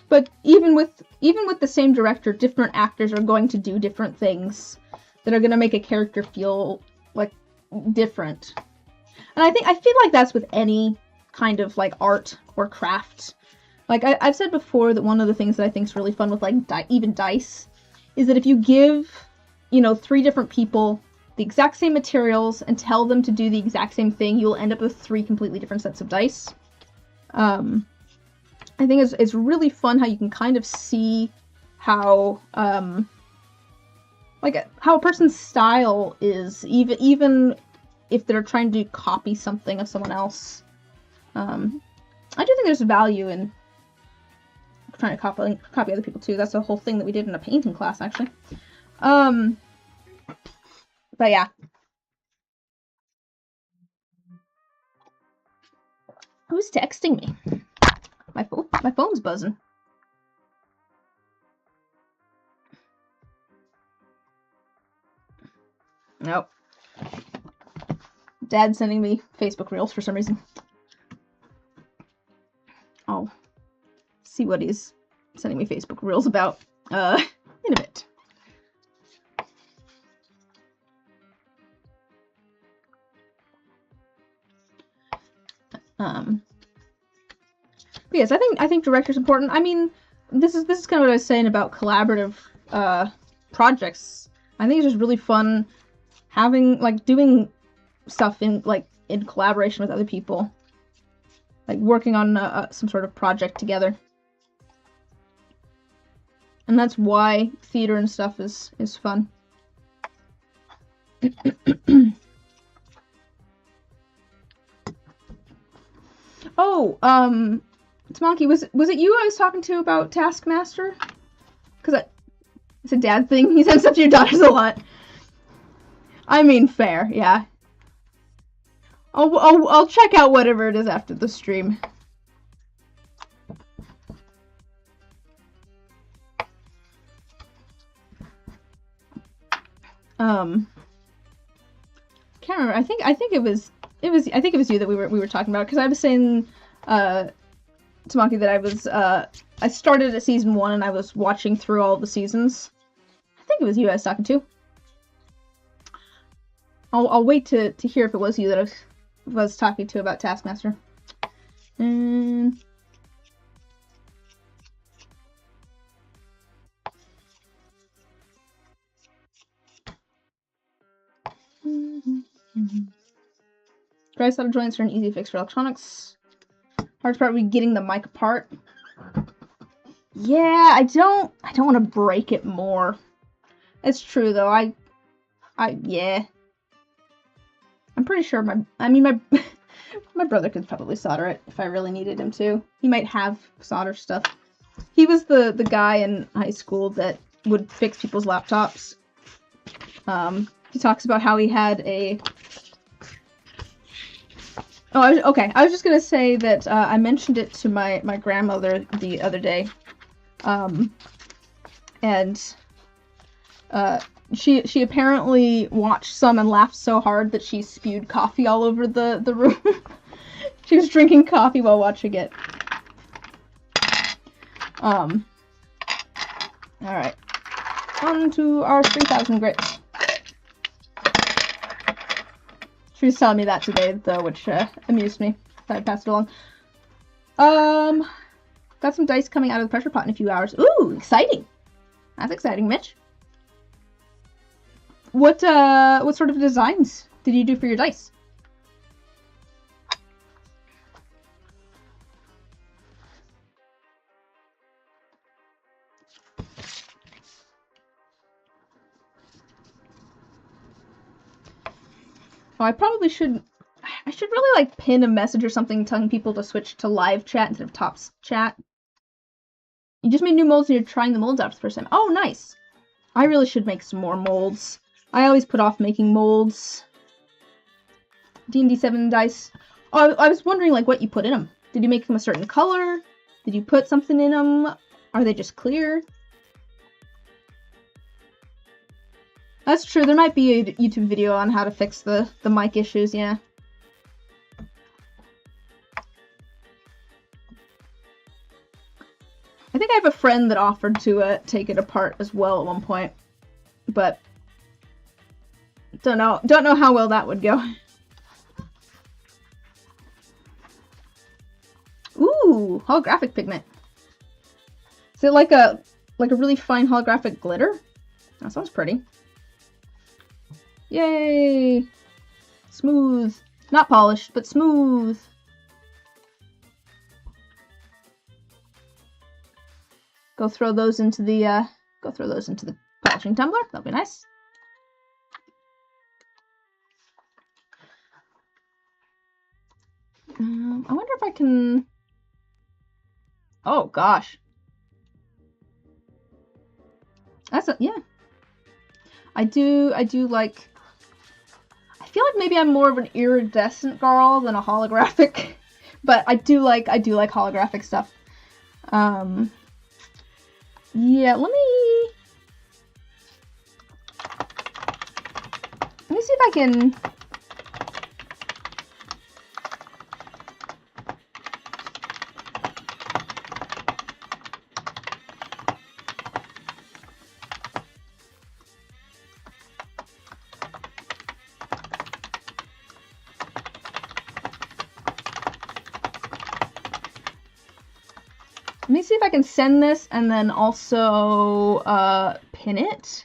But even with the same director, different actors are going to do different things that are going to make a character feel like different. And I feel like that's with any kind of like art or craft. Like I've said before that one of the things that I think is really fun with like even dice is that if you give, you know, 3 different people the exact same materials and tell them to do the exact same thing, you'll end up with 3 completely different sets of dice. I think it's really fun how you can kind of see how like how a person's style is, even if they're trying to copy something of someone else. I do think there's value in trying to copy other people too. That's a whole thing that we did in a painting class, actually. But yeah. Who's texting me? My phone's buzzing. Nope. Dad's sending me Facebook Reels for some reason. I'll see what he's sending me Facebook Reels about in a bit. Yes, I think director's important. I mean, this is kind of what I was saying about collaborative projects. I think it's just really fun having, like, doing stuff in collaboration with other people, like working on some sort of project together. And that's why theater and stuff is fun. Oh, Monkey, was it you I was talking to about Taskmaster? Because it's a dad thing. He sends stuff to your daughters a lot. I mean, fair, yeah. I'll check out whatever it is after the stream. Can't remember. I think it was I think it was you that we were talking about, because I was saying Tamaki that I started at season 1 and I was watching through all the seasons. I think it was you I was talking to. I'll wait to hear if it was you that I was talking to about Taskmaster. And dry solder joints are an easy fix for electronics. Hardest part would be getting the mic apart. Yeah, I don't want to break it more. It's true though. Yeah. I'm pretty sure my brother could probably solder it if I really needed him to. He might have solder stuff. He was the guy in high school that would fix people's laptops. He talks about how he had a... Oh, okay. I was just gonna say that I mentioned it to my grandmother the other day. And she apparently watched some and laughed so hard that she spewed coffee all over the room. She was drinking coffee while watching it. Alright. On to our 3,000 grits. She was telling me that today, though, which amused me. So I passed it along. Got some dice coming out of the pressure pot in a few hours. Ooh, exciting! That's exciting, Mitch. What sort of designs did you do for your dice? Oh, I probably should... I should really, like, pin a message or something telling people to switch to live chat instead of top chat. You just made new molds and you're trying the molds out for the first time. Oh, nice! I really should make some more molds. I always put off making molds. D&D 7 dice. Oh, I was wondering, like, what you put in them. Did you make them a certain color? Did you put something in them? Are they just clear? That's true. There might be a YouTube video on how to fix the mic issues, yeah. I think I have a friend that offered to take it apart as well at one point, but don't know how well that would go. Ooh, holographic pigment. Is it like a really fine holographic glitter? That sounds pretty. Yay! Smooth. Not polished, but smooth. Go throw those into the polishing tumbler. That'll be nice. I wonder if I can... Oh gosh. Yeah. I do like... I feel like maybe I'm more of an iridescent girl than a holographic, but I do like holographic stuff. Yeah, let me see if I can... Let me see if I can send this and then also pin it.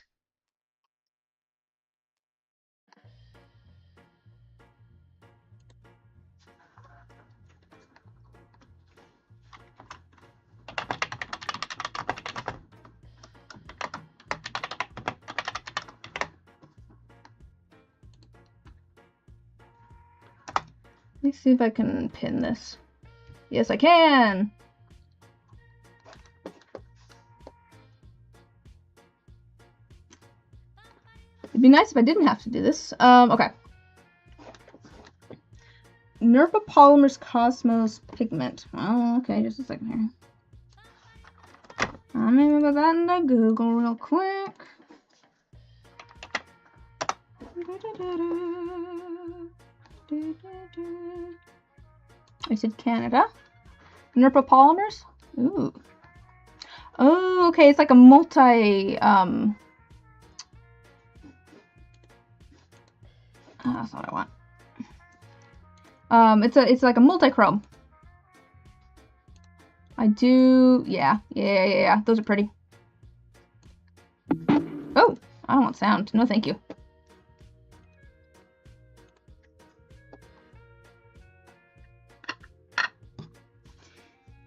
Let me see if I can pin this. Yes, I can! It'd be nice if I didn't have to do this. Okay. Nerfa Polymers Cosmos Pigment. Oh, okay, just a second here. I'm gonna put that into Google real quick. I said Canada. Nerpa polymers? Ooh. Oh, okay, it's like a multi, oh, that's not what I want. It's like a multi-chrome. I do, yeah, those are pretty. Oh, I don't want sound. No, thank you.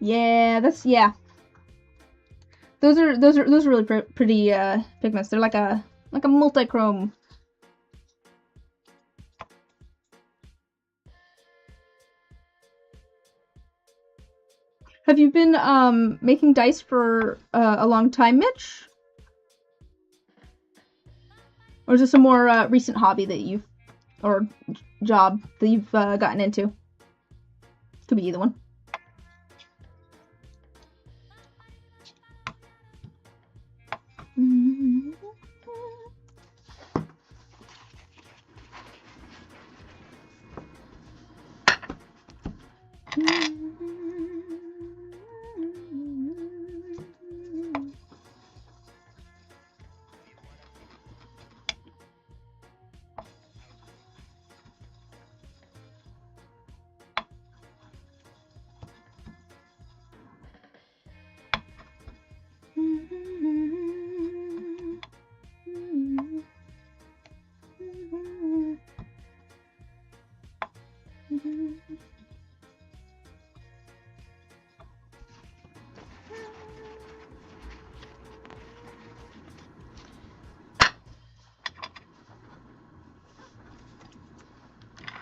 Yeah, that's, yeah. Those are really pretty pigments. They're like a multi-chrome. Have you been making dice for a long time, Mitch? Or is this a more recent hobby that you've, or job that you've gotten into? Could be either one.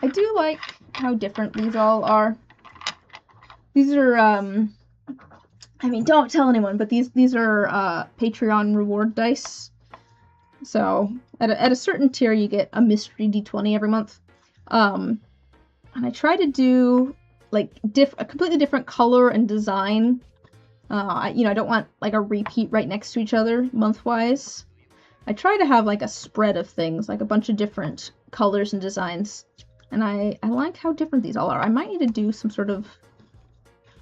I do like how different these all are. These are, I mean, don't tell anyone, but these are Patreon reward dice. So at a certain tier, you get a mystery d20 every month. And I try to do like a completely different color and design. I don't want like a repeat right next to each other month-wise. I try to have like a spread of things, like a bunch of different colors and designs. And I like how different these all are. I might need to do some sort of...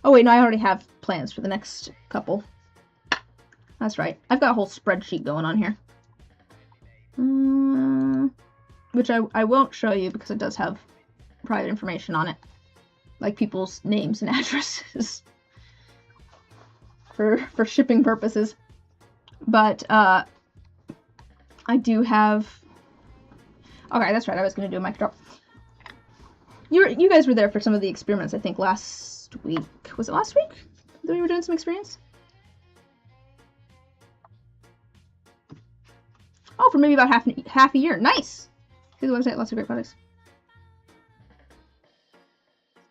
Oh wait, no, I already have plans for the next couple. That's right. I've got a whole spreadsheet going on here. Which I won't show you because it does have private information on it. Like people's names and addresses. for shipping purposes. But, I do have... Okay, that's right, I was going to do a mic drop. You guys were there for some of the experiments, I think, last week. Was it last week that we were doing some experience? Oh, for maybe about half a year. Nice! See the website, lots of great products.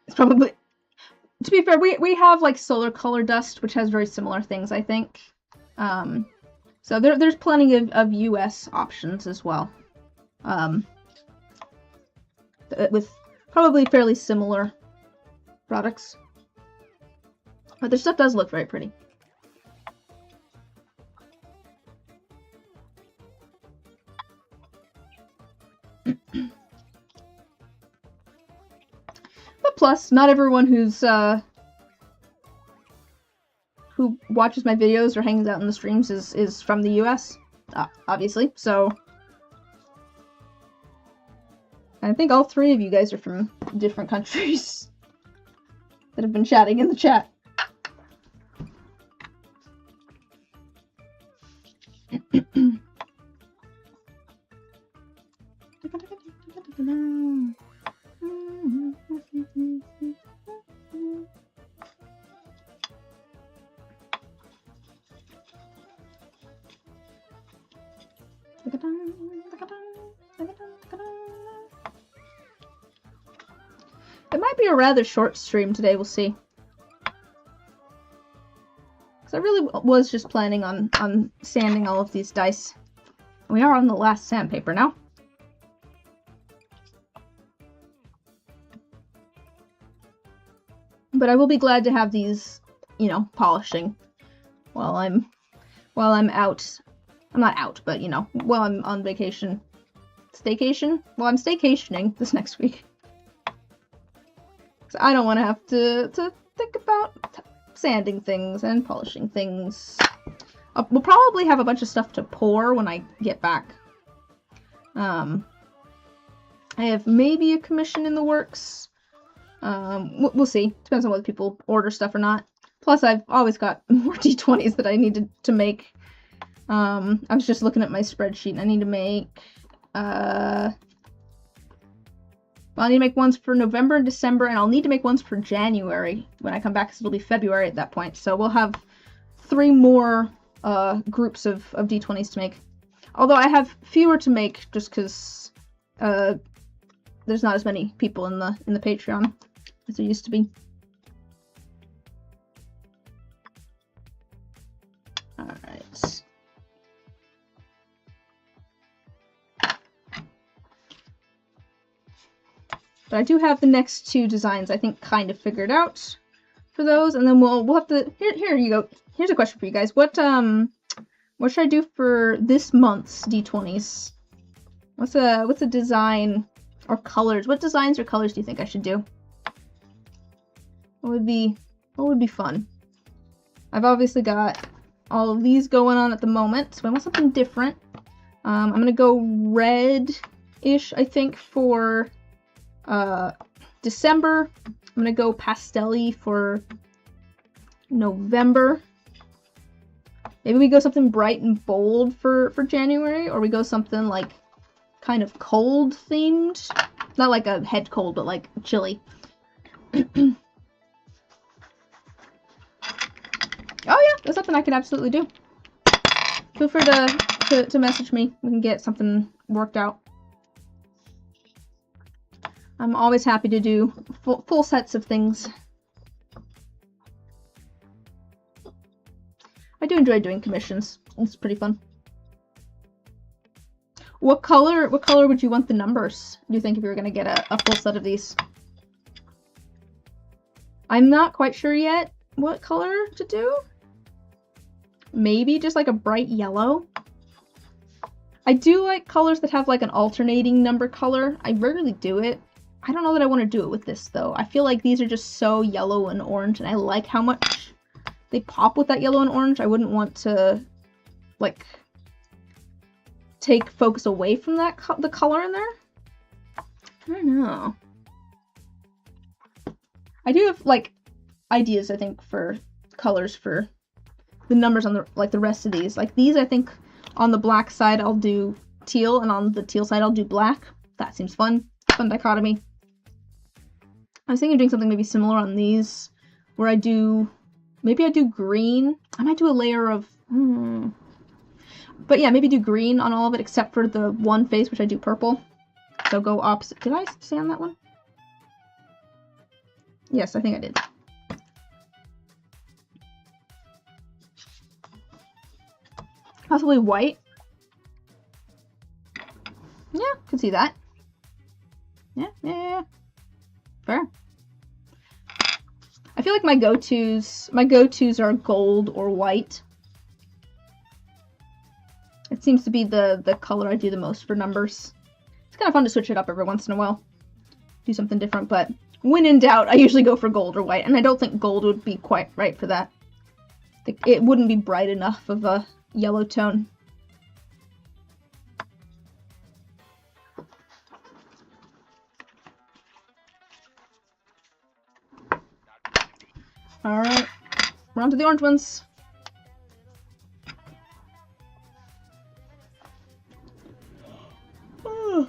It's probably... To be fair, we have, like, solar color dust, which has very similar things, I think. So there's plenty of US options as well. With probably fairly similar products. But their stuff does look very pretty. But plus, not everyone who watches my videos or hangs out in the streams is from the US, obviously, so... I think all three of you guys are from different countries that have been chatting in the chat. It might be a rather short stream today, we'll see. Because I really was just planning on sanding all of these dice. We are on the last sandpaper now. But I will be glad to have these, you know, polishing while I'm out. I'm not out, but, you know, while I'm on vacation. Staycation? Well, I'm staycationing this next week. So I don't want to have to think about sanding things and polishing things. We'll probably have a bunch of stuff to pour when I get back. I have maybe a commission in the works. We'll see. Depends on whether people order stuff or not. Plus, I've always got more d20s that I need to make. I was just looking at my spreadsheet, and I need to make, well, I need to make ones for November and December, and I'll need to make ones for January when I come back, because it'll be February at that point. So we'll have 3 more groups of d20s to make. Although I have fewer to make, just because there's not as many people in the Patreon as there used to be. Alright. But I do have the next 2 designs, I think, kind of figured out for those, and then we'll have to... Here you go. Here's a question for you guys. What should I do for this month's d20s? What's a design or colors? What designs or colors do you think I should do? What would be fun? I've obviously got all of these going on at the moment, so I want something different. I'm gonna go red-ish, I think, for December. I'm gonna go pastel-y for November. Maybe we go something bright and bold for January, or we go something like kind of cold themed. Not like a head cold, but like chilly. Oh yeah, that's something I could absolutely do. Feel free to message me. We can get something worked out. I'm always happy to do full sets of things. I do enjoy doing commissions. It's pretty fun. What color would you want the numbers, do you think, if you were going to get a full set of these? I'm not quite sure yet what color to do. Maybe just like a bright yellow. I do like colors that have like an alternating number color. I rarely do it. I don't know that I want to do it with this though. I feel like these are just so yellow and orange, and I like how much they pop with that yellow and orange. I wouldn't want to like take focus away from that the color in there. I don't know. I do have like ideas, I think, for colors for the numbers on the rest of these. Like these, I think on the black side I'll do teal, and on the teal side I'll do black. That seems fun. Fun dichotomy. I was thinking of doing something maybe similar on these, where I do, maybe I do green. I might do a layer of, but yeah, maybe do green on all of it except for the one face, which I do purple. So go opposite. Did I say on that one? Yes, I think I did. Possibly white. Yeah, could see that. Yeah. Fair. I feel like my go-tos are gold or white. It seems to be the color I do the most for numbers. It's kind of fun to switch it up every once in a while. Do something different, but when in doubt, I usually go for gold or white, and I don't think gold would be quite right for that. It wouldn't be bright enough of a yellow tone. Alright, we're on to the orange ones. I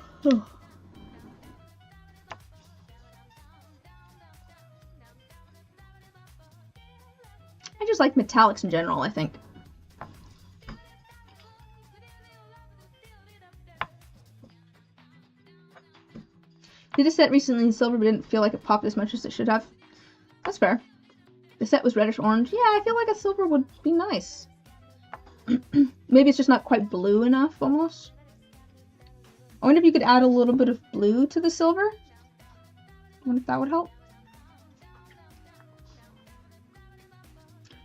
just like metallics in general, I think. Did a set recently in silver, but didn't feel like it popped as much as it should have. That's fair. The set was reddish orange. Yeah, I feel like a silver would be nice. Maybe it's just not quite blue enough, almost. I wonder if you could add a little bit of blue to the silver. I wonder if that would help.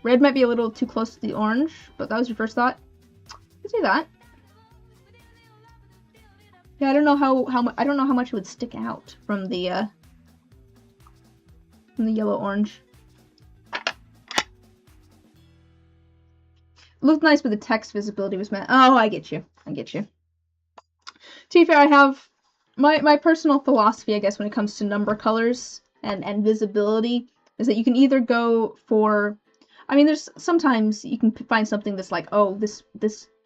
Red might be a little too close to the orange, but that was your first thought. I could see that. Yeah, I don't know how much it would stick out from the And the yellow-orange. Looked nice, but the text visibility was met. Oh, I get you. I get you. To be fair, I have my personal philosophy, I guess, when it comes to number colors and visibility, is that you can either go for, I mean, there's sometimes you can find something that's like, oh, this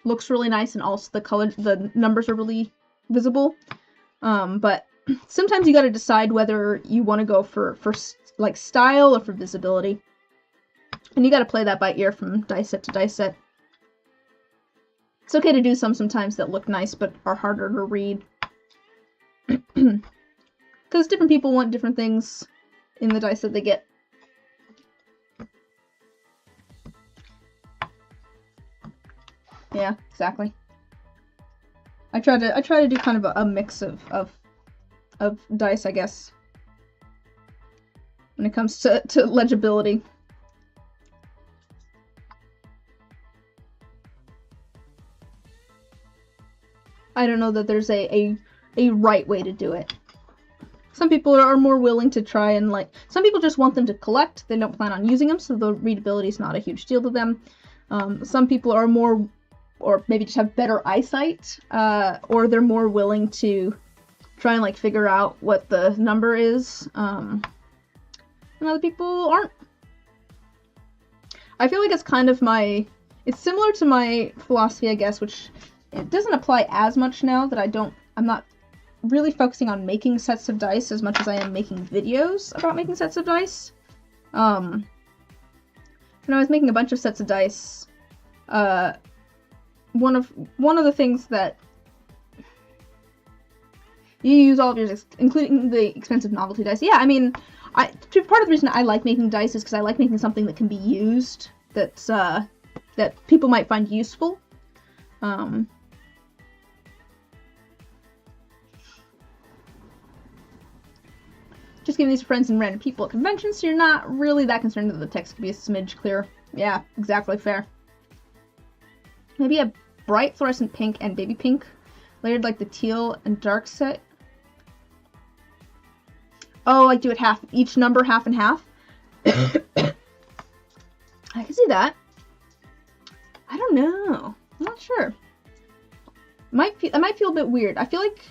looks really nice, and also the numbers are really visible. But sometimes you got to decide whether you want to go for like style or for visibility, and you got to play that by ear from dice set to dice set. It's okay to do sometimes that look nice but are harder to read. Because different people want different things in the dice that they get. Yeah, exactly. I try to do kind of a mix of dice, I guess, when it comes to legibility. I don't know that there's a right way to do it. Some people are more willing to try and, like, some people just want them to collect. They don't plan on using them, so the readability is not a huge deal to them. Some people are more, or maybe just have better eyesight, or they're more willing to try and, like, figure out what the number is, and other people aren't. I feel like it's kind of it's similar to my philosophy, I guess, which it doesn't apply as much now that I'm not really focusing on making sets of dice as much as I am making videos about making sets of dice. When I was making a bunch of sets of dice, one of the things that you use all of yours, including the expensive novelty dice. Yeah, I mean, part of the reason I like making dice is because I like making something that can be used, that people might find useful. Just giving these to friends and random people at conventions, so you're not really that concerned that the text could be a smidge clear. Yeah, exactly, fair. Maybe a bright fluorescent pink and baby pink, layered like the teal and dark set. Oh, like do it half, each number half and half? I can see that. I don't know. I'm not sure. It might feel a bit weird. I feel like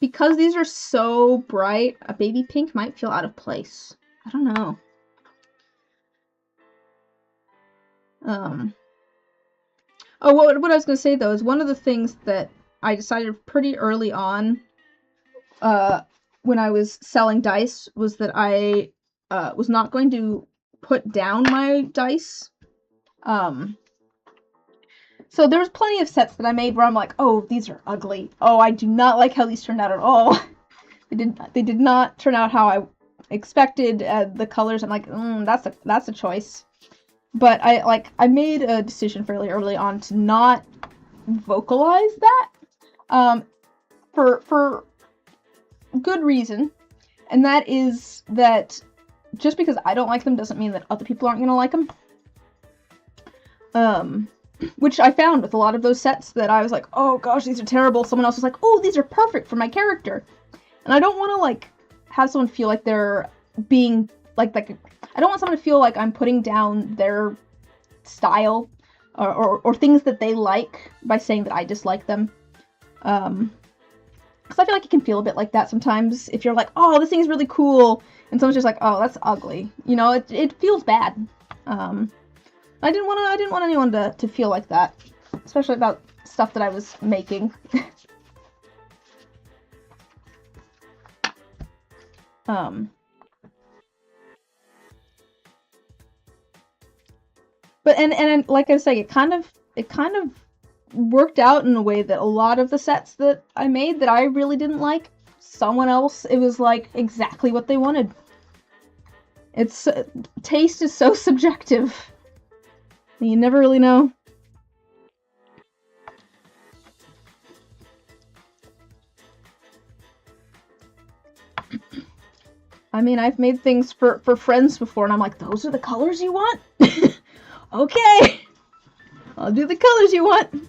because these are so bright, a baby pink might feel out of place. I don't know. Oh, what I was going to say, though, is one of the things that I decided pretty early on when I was selling dice was that I was not going to put down my dice. So there's plenty of sets that I made where I'm like, oh, these are ugly. Oh, I do not like how these turned out at all. They did not turn out how I expected. The colors, I'm like, that's a choice. But I made a decision fairly early on to not vocalize that, for good reason, and that is that just because I don't like them doesn't mean that other people aren't gonna like them. Which I found with a lot of those sets that I was like, oh gosh, these are terrible. Someone else was like, oh, these are perfect for my character. And I don't want to, like, have someone feel like they're being, like, I don't want someone to feel like I'm putting down their style or things that they like by saying that I dislike them. Because I feel like it can feel a bit like that sometimes if you're like, oh, this thing is really cool, and someone's just like, oh, that's ugly. You know, it feels bad. I didn't want anyone to feel like that, especially about stuff that I was making. But and like I say, it kind of worked out in a way that a lot of the sets that I made that I really didn't like, someone else, it was like exactly what they wanted. It's taste is so subjective. You never really know. I mean, I've made things for friends before, and I'm like, those are the colors you want? Okay, I'll do the colors you want.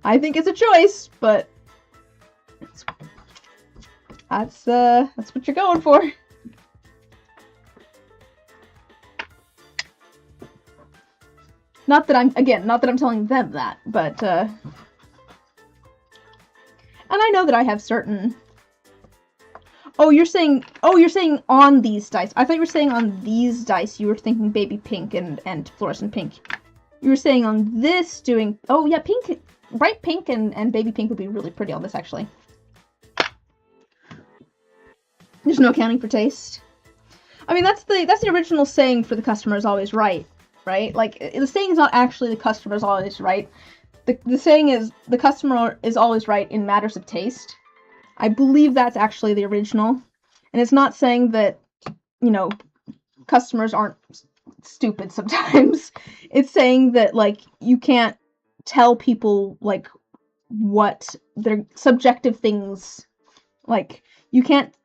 I think it's a choice, but that's what you're going for. Not that I'm, again, not that I'm telling them that, but, and I know that I have certain... Oh, you're saying on these dice. I thought you were saying on these dice you were thinking baby pink and fluorescent pink. You were saying on this doing... Oh, yeah, pink, bright pink and baby pink would be really pretty on this, actually. There's no accounting for taste. I mean, that's the original saying for the customer is always right, right? Like, the saying is not actually the customer is always right. The saying is the customer is always right in matters of taste. I believe that's actually the original. And it's not saying that, you know, customers aren't stupid sometimes. It's saying that, like, you can't tell people, like, what their subjective things, like,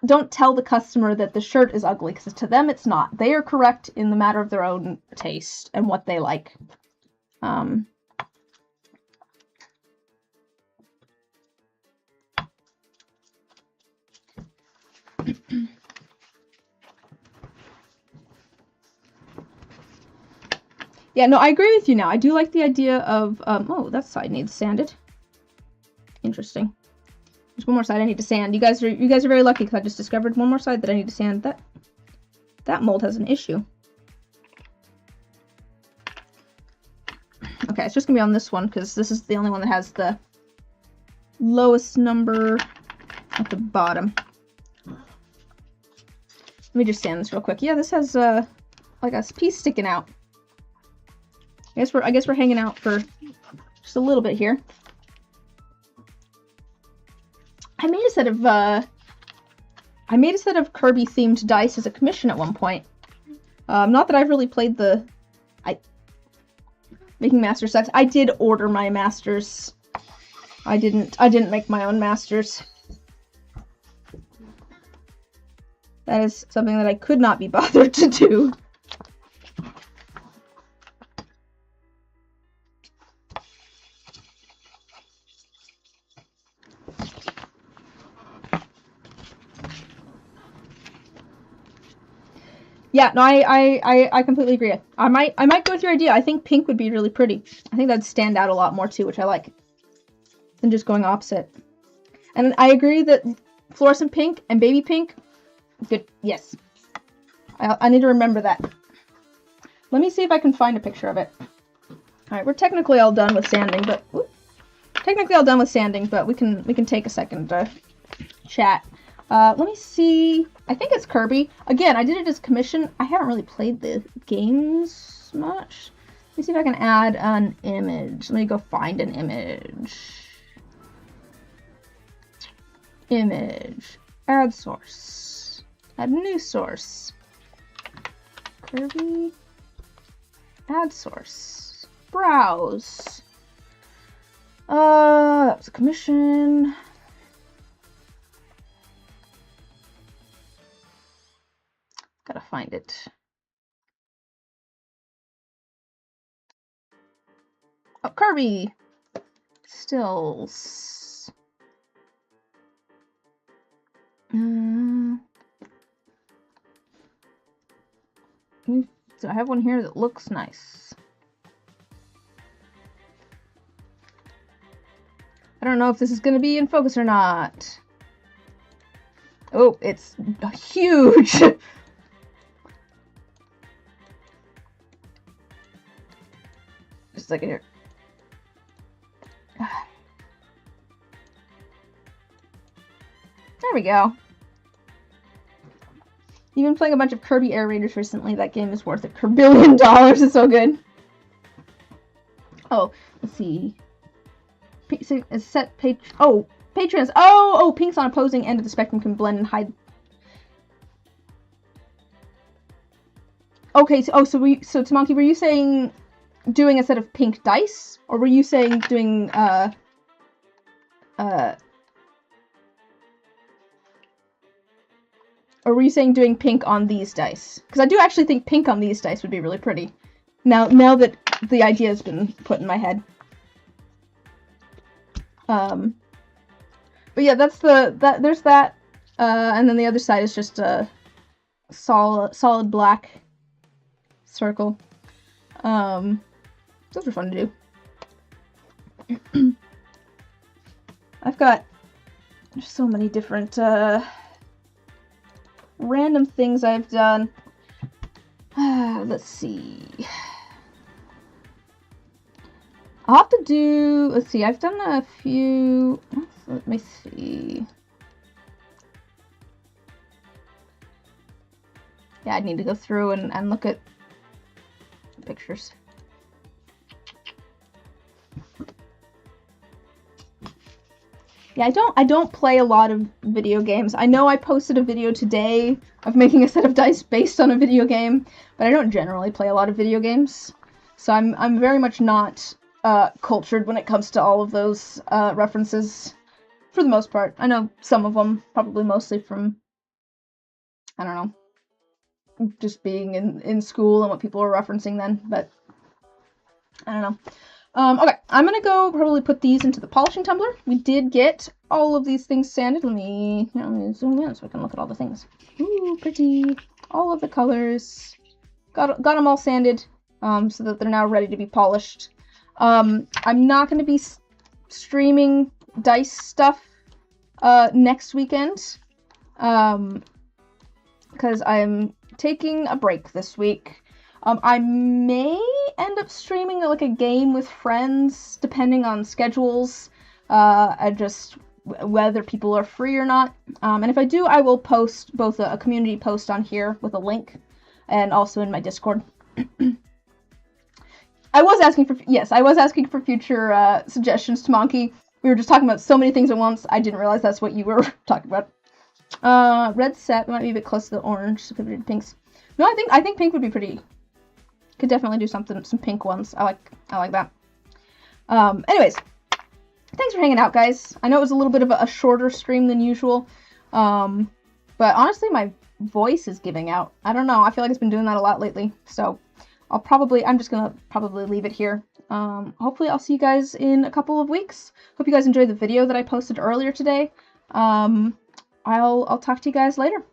don't tell the customer that the shirt is ugly, because to them it's not. They are correct in the matter of their own taste and what they like. Yeah, no, I agree with you now. I do like the idea of, oh, that side needs sanded. Interesting. There's one more side I need to sand. You guys are very lucky because I just discovered one more side that I need to sand. That mold has an issue. Okay, it's just gonna be on this one because this is the only one that has the lowest number at the bottom. Let me just sand this real quick. Yeah, this has like a piece sticking out. I guess we're hanging out for just a little bit here. I made a set of Kirby themed dice as a commission at one point. Not that I've really played making master sets. I did order my masters. I didn't make my own masters. That is something that I could not be bothered to do. Yeah, no, I completely agree. I might go with your idea. I think pink would be really pretty. I think that'd stand out a lot more too, which I like, than just going opposite. And I agree that fluorescent pink and baby pink, good. Yes, I need to remember that. Let me see if I can find a picture of it. All right, we're technically all done with sanding, but we can take a second to chat. Let me see. I think it's Kirby. Again, I did it as commission. I haven't really played the games much. Let me see if I can add an image. Let me go find an image. Image. Add source. Add new source. Kirby. Add source. Browse. That was a commission. Gotta find it. Oh, Kirby! Stills. So I have one here that looks nice. I don't know if this is gonna be in focus or not. Oh, it's huge! Just a second here. There we go. You've been playing a bunch of Kirby Air Raiders recently. That game is worth $1 billion. It's so good. Oh, let's see. Set page. Oh, patrons. Oh, pink's on opposing end of the spectrum can blend and hide. Okay. So Tamanki, were you saying doing a set of pink dice, or were you saying doing or were you saying doing pink on these dice? Because I do actually think pink on these dice would be really pretty. Now that the idea has been put in my head. But yeah, there's that, and then the other side is just a solid black circle. Those are fun to do. I've got so many different random things I've done. Let's see. I'll have to do, let's see, I've done a few, let me see. Yeah, I need to go through and look at pictures. Yeah, I don't play a lot of video games. I know I posted a video today of making a set of dice based on a video game, but I don't generally play a lot of video games. So I'm very much not cultured when it comes to all of those references, for the most part. I know some of them, probably mostly from, I don't know, just being in school and what people were referencing then, but I don't know. Okay, I'm gonna go probably put these into the polishing tumbler. We did get all of these things sanded. Let me zoom in so I can look at all the things. Ooh, pretty. All of the colors. Got them all sanded, so that they're now ready to be polished. I'm not going to be streaming dice stuff next weekend, because I'm taking a break this week. I may end up streaming like a game with friends, depending on schedules, and just whether people are free or not. And if I do, I will post both a community post on here with a link, and also in my Discord. I was asking for future suggestions to Monkey. We were just talking about so many things at once. I didn't realize that's what you were talking about. Red set might be a bit close to the orange, so could be pinks. No, I think pink would be pretty. Could definitely do some pink ones. I like that. Anyways, thanks for hanging out, guys. I know it was a little bit of a shorter stream than usual, but honestly, my voice is giving out. I don't know. I feel like it's been doing that a lot lately, so I'm just gonna probably leave it here. Hopefully I'll see you guys in a couple of weeks. Hope you guys enjoyed the video that I posted earlier today. I'll talk to you guys later.